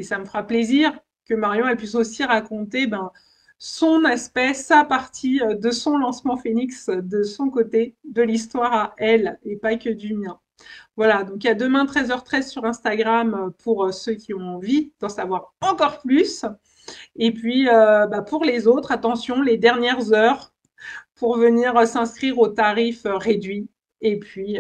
ça me fera plaisir que Marion elle puisse aussi raconter son aspect, sa partie de son lancement Phénix, de son côté, de l'histoire à elle et pas que du mien. Voilà, donc il y a demain 13h13 sur Instagram pour ceux qui ont envie d'en savoir encore plus. Et puis, pour les autres, attention, les dernières heures pour venir s'inscrire au tarif réduit. Et puis,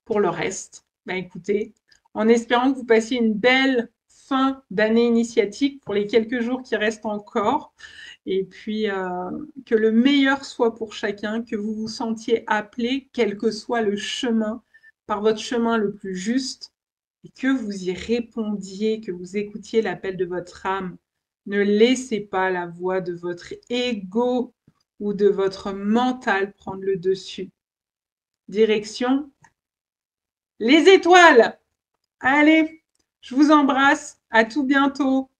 pour le reste, écoutez, en espérant que vous passiez une belle fin d'année initiatique pour les quelques jours qui restent encore. Et puis, que le meilleur soit pour chacun, que vous vous sentiez appelé, quel que soit le chemin, par votre chemin le plus juste, et que vous y répondiez, que vous écoutiez l'appel de votre âme. Ne laissez pas la voix de votre ego ou de votre mental prendre le dessus. Direction les étoiles. Allez, je vous embrasse. À tout bientôt.